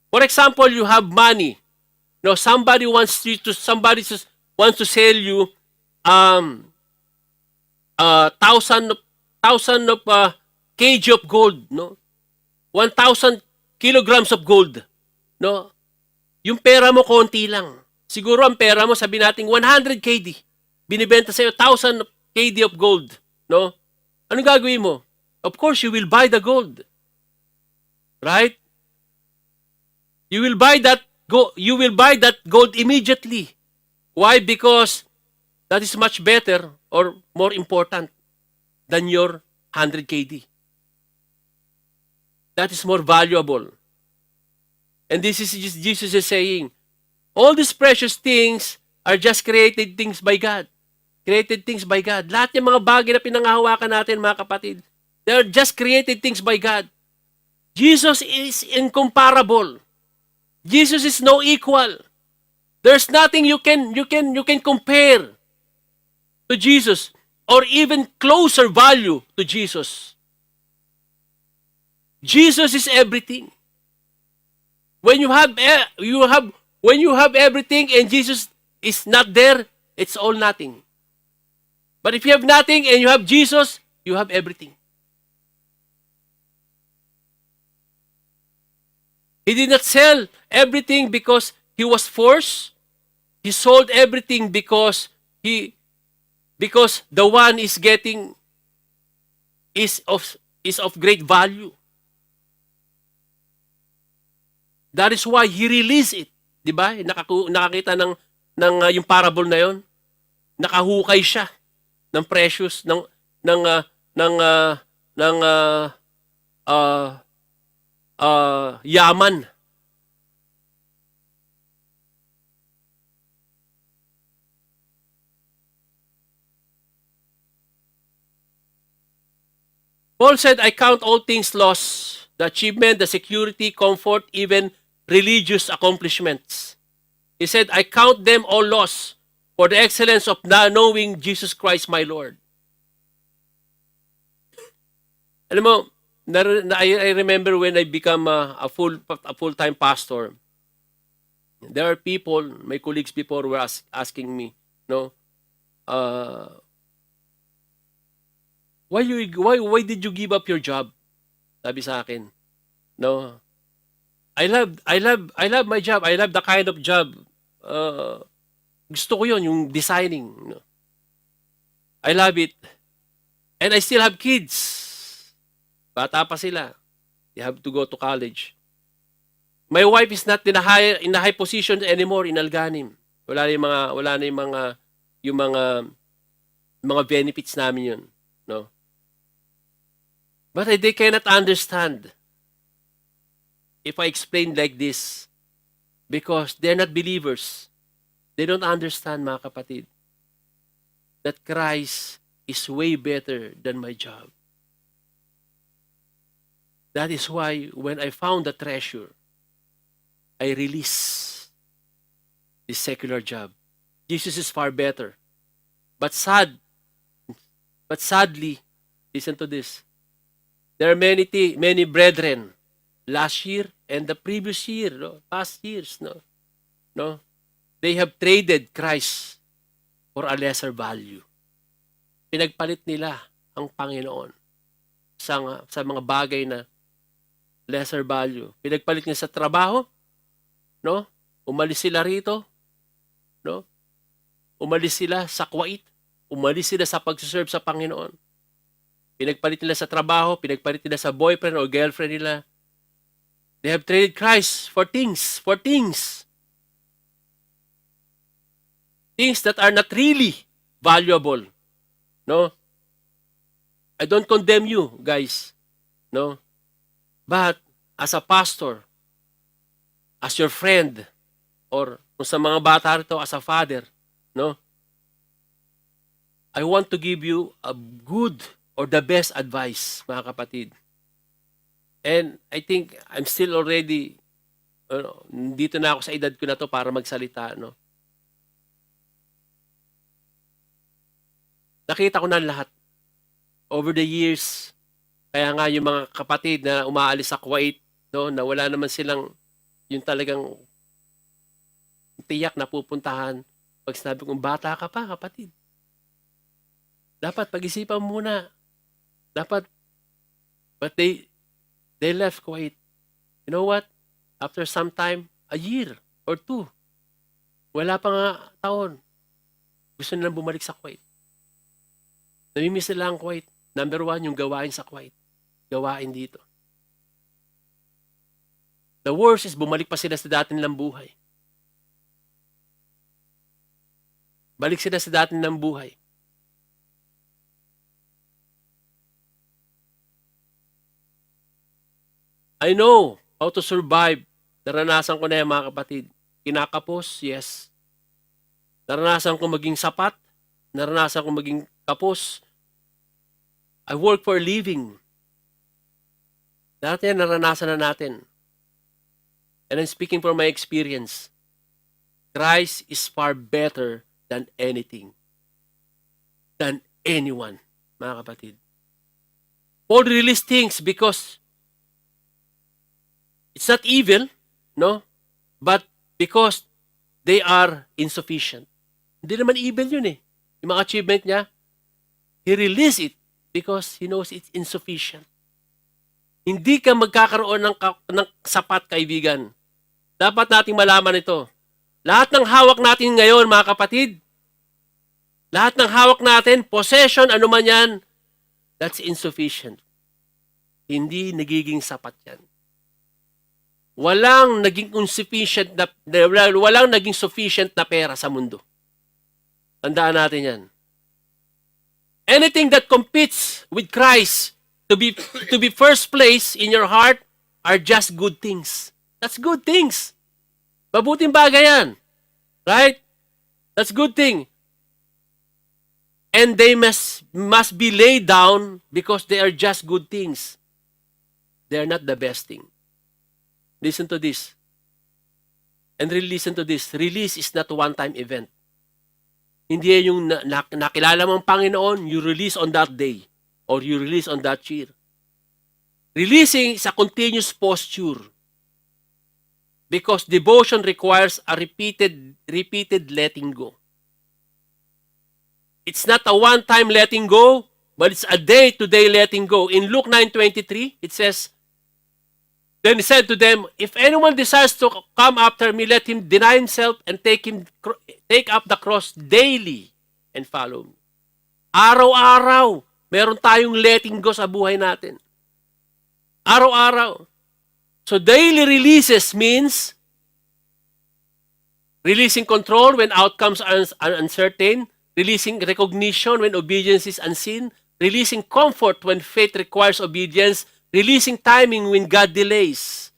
For example, you have money. No, somebody wants to sell you thousand of kg of gold, no? 1,000 kilograms of gold, no? Yung pera mo konti lang. Siguro ang pera mo, sabi natin 100 KD. Binibenta sa iyo 1,000 KD of gold, no? Ano gagawin mo? Of course, you will buy the gold. Right? You will buy that gold immediately. Why? Because that is much better or more important than your 100 KD. That is more valuable. And this is just Jesus is saying, all these precious things are just created things by God. Created things by God. Lahat ng mga bagay na pinanghahawakan natin, mga kapatid, they are just created things by God. Jesus is incomparable. Jesus is no equal. There's nothing you can compare to Jesus or even closer value to Jesus. Jesus is everything. When you have everything and Jesus is not there, it's all nothing. But if you have nothing and you have Jesus, you have everything. He did not sell everything because he was forced. He sold everything because the one is getting is of great value. That is why he released it. 'Di ba? Nakakita ng yung parable na 'yon. Nakahukay siya ng precious ng yaman. Paul said, I count all things lost, the achievement, the security, comfort, even religious accomplishments. He said, I count them all lost for the excellence of knowing Jesus Christ my Lord. Alam mo, I remember when I become a full-time pastor, there are people, my colleagues before were asking me, no, why did you give up your job? Sabi sa akin, no, I love my job. I love the kind of job. Gusto ko yun, yung designing. No? I love it. And I still have kids. Bata pa sila. They have to go to college. My wife is not in a high position anymore in Alganim. Wala na yung mga benefits namin yun, no? But they cannot understand if I explain like this because they're not believers. They don't understand, mga kapatid. that Christ is way better than my job. That is why when I found the treasure, I release this secular job. Jesus is far better. But sadly, listen to this. There are many brethren last year and the previous year, past years, no, they have traded Christ for a lesser value. Pinagpalit nila ang Panginoon sa mga bagay na lesser value. Pinagpalit niya sa trabaho, no? Umalis sila rito, no? Umalis sila sa Kuwait, umalis sila sa pagsuserve sa Panginoon. Pinagpalit nila sa trabaho, pinagpalit nila sa boyfriend or girlfriend nila. They have traded Christ for things. Things that are not really valuable. No? I don't condemn you, guys. No? But, as a pastor, as your friend, or kung sa mga bata rito, as a father, no? I want to give you a good or the best advice, mga kapatid. And I think I'm still already, dito na ako sa edad ko na to para magsalita, no? Nakita ko na lahat. Over the years, kaya nga yung mga kapatid na umaalis sa Kuwait, no, na wala naman silang yung talagang tiyak na pupuntahan. Pag sinabi kong bata ka pa, kapatid, dapat pag-isipan muna. But they left Kuwait. You know what? After some time, a year or two, wala pa nga taon, gusto nilang bumalik sa Kuwait. Namimiss nila ang Kuwait. Number 1, yung gawain sa Kuwait. Gawain dito. The worst is bumalik pa sila sa dati nilang buhay. Balik sila sa dati nilang buhay. I know how to survive. Naranasan ko na yan, mga kapatid. Kinakapos, yes. Naranasan ko maging sapat. Naranasan ko maging kapos. I work for a living. Dati yan, naranasan na natin. And I'm speaking from my experience. Christ is far better than anything. Than anyone, mga kapatid. Paul released things because it's not evil, no? But because they are insufficient. Hindi naman evil yun eh. Yung mga achievement niya, he released it because he knows it's insufficient. Hindi ka magkakaroon ng sapat, kaibigan. Dapat nating malaman ito. Lahat ng hawak natin ngayon, mga kapatid, lahat ng hawak natin, possession, ano man yan, that's insufficient. Hindi nagiging sapat yan. Walang naging sufficient na pera sa mundo. Tandaan natin yan. Anything that competes with Christ to be first place in your heart are just good things. That's good things. Mabuting bagay yan. Right? That's good thing. And they must be laid down because they are just good things. They are not the best thing. Listen to this. And really listen to this. Release is not a one-time event. Hindi yung nakilala mong Panginoon, you release on that day or you release on that year. Releasing is a continuous posture because devotion requires a repeated letting go. It's not a one-time letting go, but it's a day-to-day letting go. In Luke 9:23, it says, then he said to them, if anyone desires to come after me, let him deny himself and take up the cross daily and follow me. Araw-araw, meron tayong letting go sa buhay natin. Araw-araw. So daily releases means releasing control when outcomes are uncertain, releasing recognition when obedience is unseen, releasing comfort when faith requires obedience, releasing timing when God delays.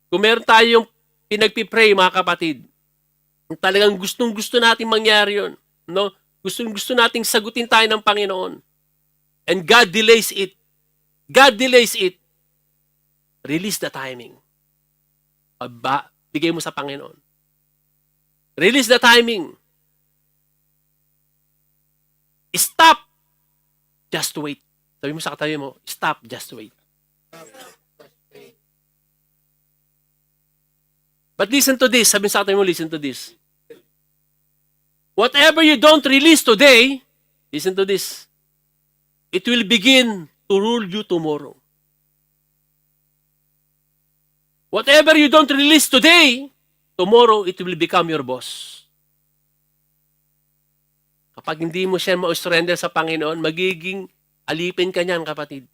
Kung meron tayong pinagpipray, mga kapatid, talagang gustong-gusto natin mangyari yun. No? Gusto nating sagutin tayo ng Panginoon. And God delays it. God delays it. Release the timing. Bigay mo sa Panginoon. Release the timing. Stop. Just wait. Sabi mo sa katabi mo, stop, just wait. But listen to this. Sabi sa katabi mo, listen to this. Whatever you don't release today, listen to this. It will begin to rule you tomorrow. Whatever you don't release today, tomorrow it will become your boss. Kapag hindi mo siya ma-surrender sa Panginoon, magiging alipin ka niyan, kapatid.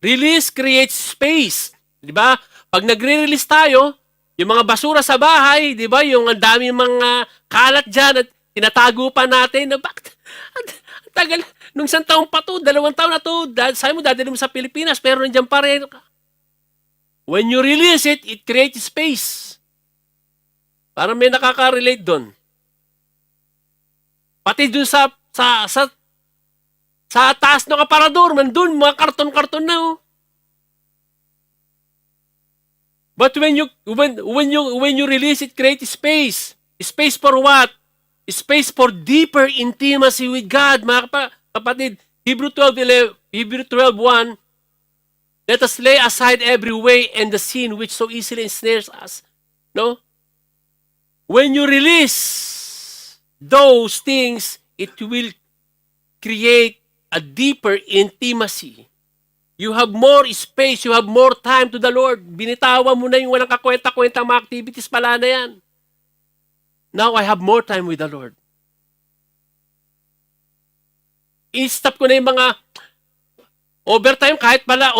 Release creates space. Di ba? Pag nagre-release tayo, yung mga basura sa bahay, di ba? Yung ang dami mga kalat dyan at tinatago pa natin. Ang tagal. Nung 1 taon pa to, 2 taon na to, sabi mo, dadali mo sa Pilipinas, pero nandiyan pa rin. When you release it, it creates space. Parang may nakaka-relate doon. Pati doon sa taas ng aparador, doon, mga karton-karton na, oh. But when you release it, create space. Space for what? Space for deeper intimacy with God, mga kapatid. Hebrews 12:1. Let us lay aside every way and the sin which so easily ensnares us. No? When you release those things, it will create a deeper intimacy. You have more space, you have more time to the Lord. Binitawan mo na yung walang kakwenta-kwenta mga activities pala na yan. Now I have more time with the Lord. I-stop ko na yung mga overtime, kahit pala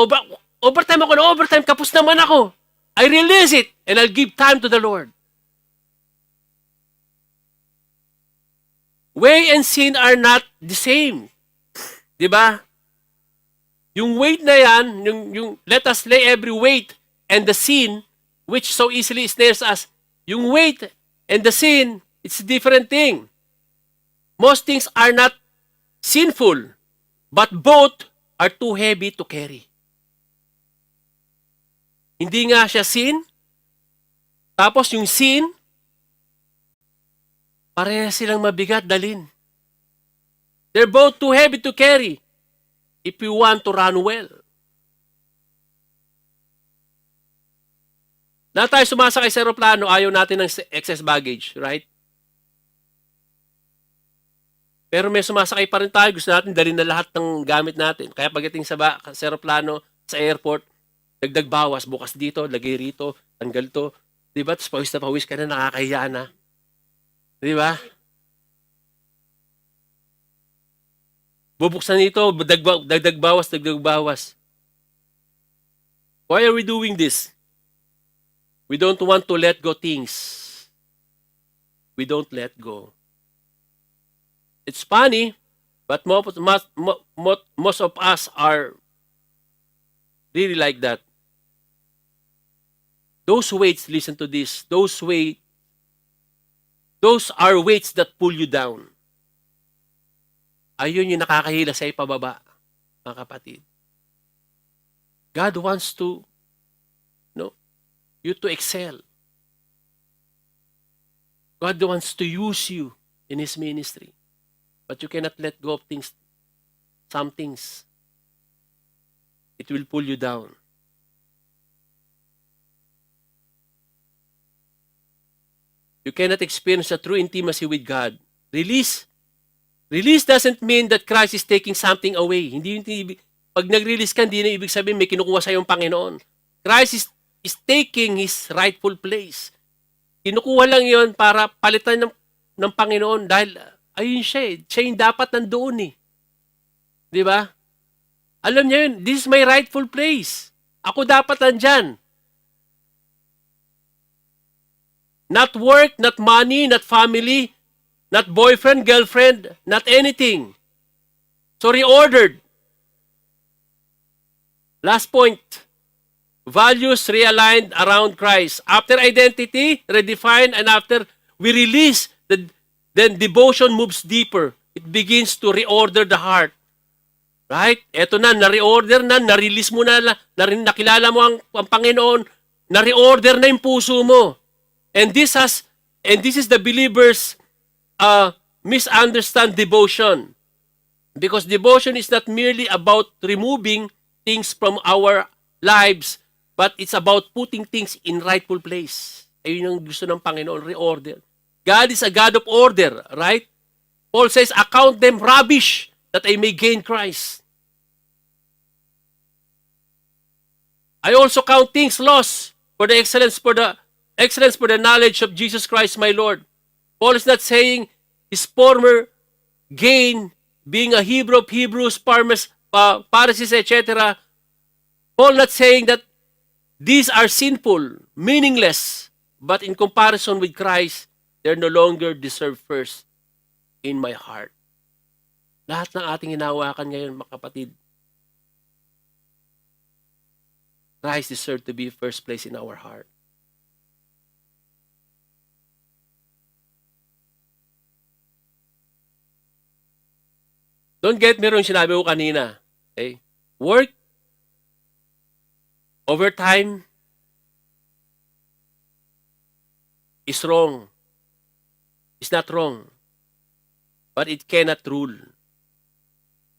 overtime ako na overtime, kapos naman ako. I release it and I'll give time to the Lord. Way and sin are not the same. Diba? Yung weight na yan, yung let us lay every weight and the sin which so easily snares us. Yung weight and the sin, it's a different thing. Most things are not sinful, but both are too heavy to carry. Hindi nga siya sin, tapos yung sin, parehas silang mabigat dalhin. They're both too heavy to carry if you want to run well. Na tayo sumasakay sa aeroplano, ayaw natin ng excess baggage, right? Pero may sumasakay pa rin tayo, gusto natin dalhin na lahat ng gamit natin. Kaya pagdating sa aeroplano, sa airport, dagdag bawas, bukas dito, lagay rito, tanggal to. Diba? Tapos pawis na pawis ka na, nakakahiya na. Diba? Bubuksan ito, dagdag bawas, dagdag bawas. Why are we doing this? We don't want to let go things. We don't let go. It's funny, but most of us are really like that. Those weights, listen to this, those are weights that pull you down. Ayun yung nakakahila sa ipababa, mga kapatid. God wants you to excel. God wants to use you in His ministry. But you cannot let go of some things. It will pull you down. You cannot experience a true intimacy with God. Release doesn't mean that Christ is taking something away. Pag nag-release ka, hindi na ibig sabihin may kinukuha sa iyong Panginoon. Christ is taking His rightful place. Kinukuha lang yon para palitan ng Panginoon dahil ayun siya eh. Siya yung dapat nandoon eh. Di ba? Alam niya yun, this is my rightful place. Ako dapat nandyan. Not work, not money, not family, not boyfriend, girlfriend, not anything. So reordered. Last point. Values realigned around Christ. After identity, redefined, and after we release then devotion moves deeper. It begins to reorder the heart. Right? Eto na, na-reorder na, na-release mo na, nakilala mo ang Panginoon, na-reorder na yung puso mo. And this is the believer's misunderstand devotion. Because devotion is not merely about removing things from our lives, but it's about putting things in rightful place. Ayun yung gusto ng Panginoon, reorder. God is a God of order, right? Paul says, account them rubbish that I may gain Christ. I also count things lost for the excellence for the knowledge of Jesus Christ my Lord. Paul is not saying his former gain, being a Hebrew of Hebrews, Pharisees, etc. Paul not saying that these are sinful, meaningless, but in comparison with Christ, they no longer deserve first in my heart. Lahat ng ating hinahawakan ngayon, mga kapatid, Christ deserves to be first place in our heart. Don't get me wrong, sinabi ko kanina. Okay? Work, overtime, is wrong. It's not wrong. But it cannot rule.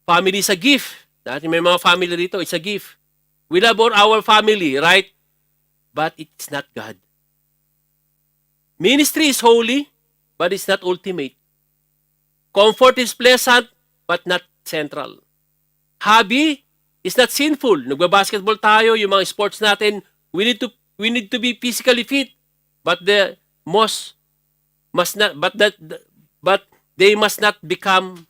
Family is a gift. Dahil may mga family rito, it's a gift. We love our family, right? But it's not God. Ministry is holy, but it's not ultimate. Comfort is pleasant, but not central. Hobby is not sinful. Nagbabasketball tayo, yung mga sports natin, we need to be physically fit, but they must not become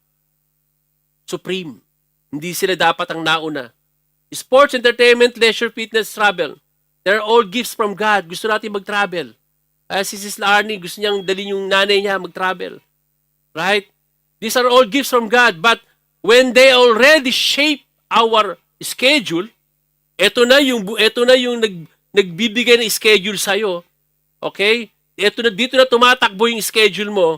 supreme. Hindi sila dapat ang nauna. Sports, entertainment, leisure, fitness, travel. They're all gifts from God. Gusto natin mag-travel. Si Sis Arnie, gusto niyang dalhin yung nanay niya mag-travel. Right? These are all gifts from God. But when they already shape our schedule, eto na yung nagbibigay ng schedule sa'yo. Okay? Dito na tumatakbo yung schedule mo.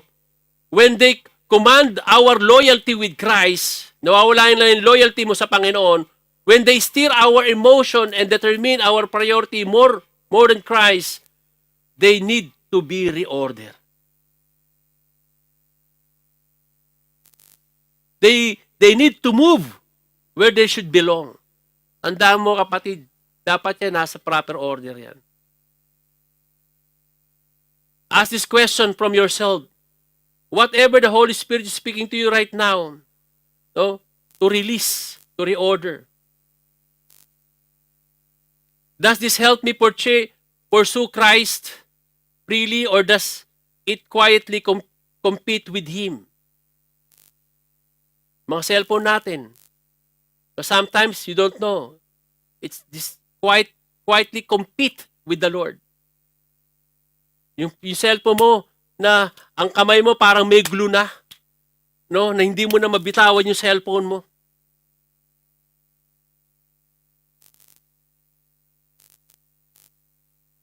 When they command our loyalty with Christ, nawawala na yung loyalty mo sa Panginoon. When they steer our emotion and determine our priority more than Christ, they need to be reordered. They need to move where they should belong. Tandaan mo, kapatid, dapat yan nasa proper order yan. Ask this question from yourself. Whatever the Holy Spirit is speaking to you right now, to release, to reorder. Does this help me pursue Christ freely, or does it quietly compete with Him? Mga cellphone natin. But sometimes you don't know. It's this quietly compete with the Lord. Yung cellphone mo na ang kamay mo parang may glue na, no? Na hindi mo na mabitawan yung cellphone mo.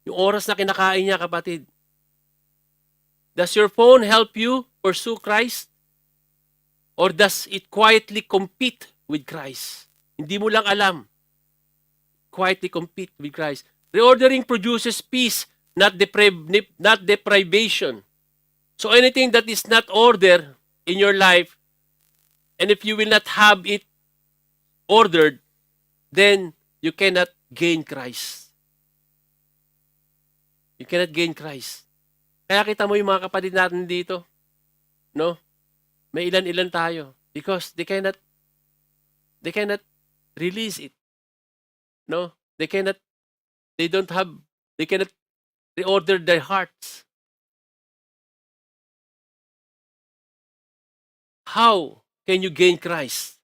Yung oras na kinakain niya, kapatid. Does your phone help you pursue Christ? Or does it quietly compete with Christ? Hindi mo lang alam. Quietly compete with Christ. Reordering produces peace, not deprivation. So anything that is not order in your life, and if you will not have it ordered, then you cannot gain Christ. You cannot gain Christ. Kaya kita mo yung mga kapatid natin dito, no? May ilan-ilan tayo because they cannot release it. No? They cannot reorder their hearts. How can you gain Christ?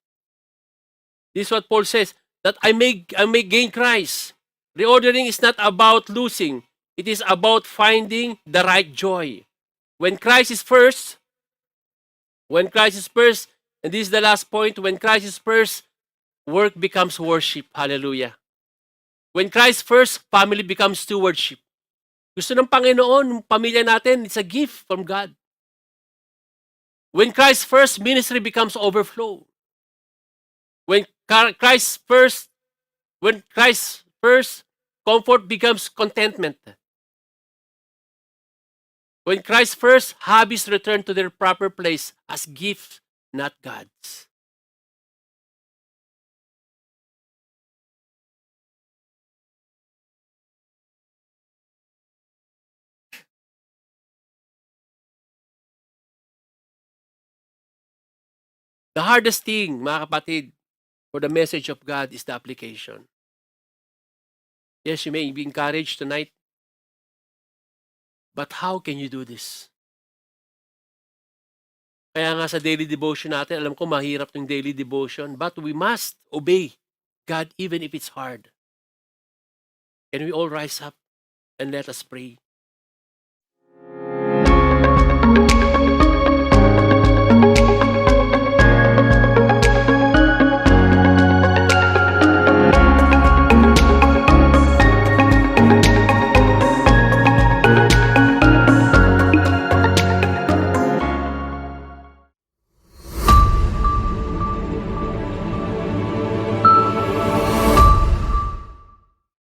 This is what Paul says, that I may gain Christ. Reordering is not about losing. It is about finding the right joy. When Christ is first, and this is the last point, when Christ is first, work becomes worship. Hallelujah. When Christ first, family becomes stewardship. Gusto ng Panginoon, pamilya natin, it's a gift from God. When Christ's first ministry becomes overflow. When Christ's first comfort becomes contentment. When Christ's first hobbies return to their proper place as gifts, not God's. The hardest thing, mga kapatid, for the message of God is the application. Yes, you may be encouraged tonight, but how can you do this? Kaya nga sa daily devotion natin, alam ko mahirap yung daily devotion, but we must obey God even if it's hard. Can we all rise up and let us pray?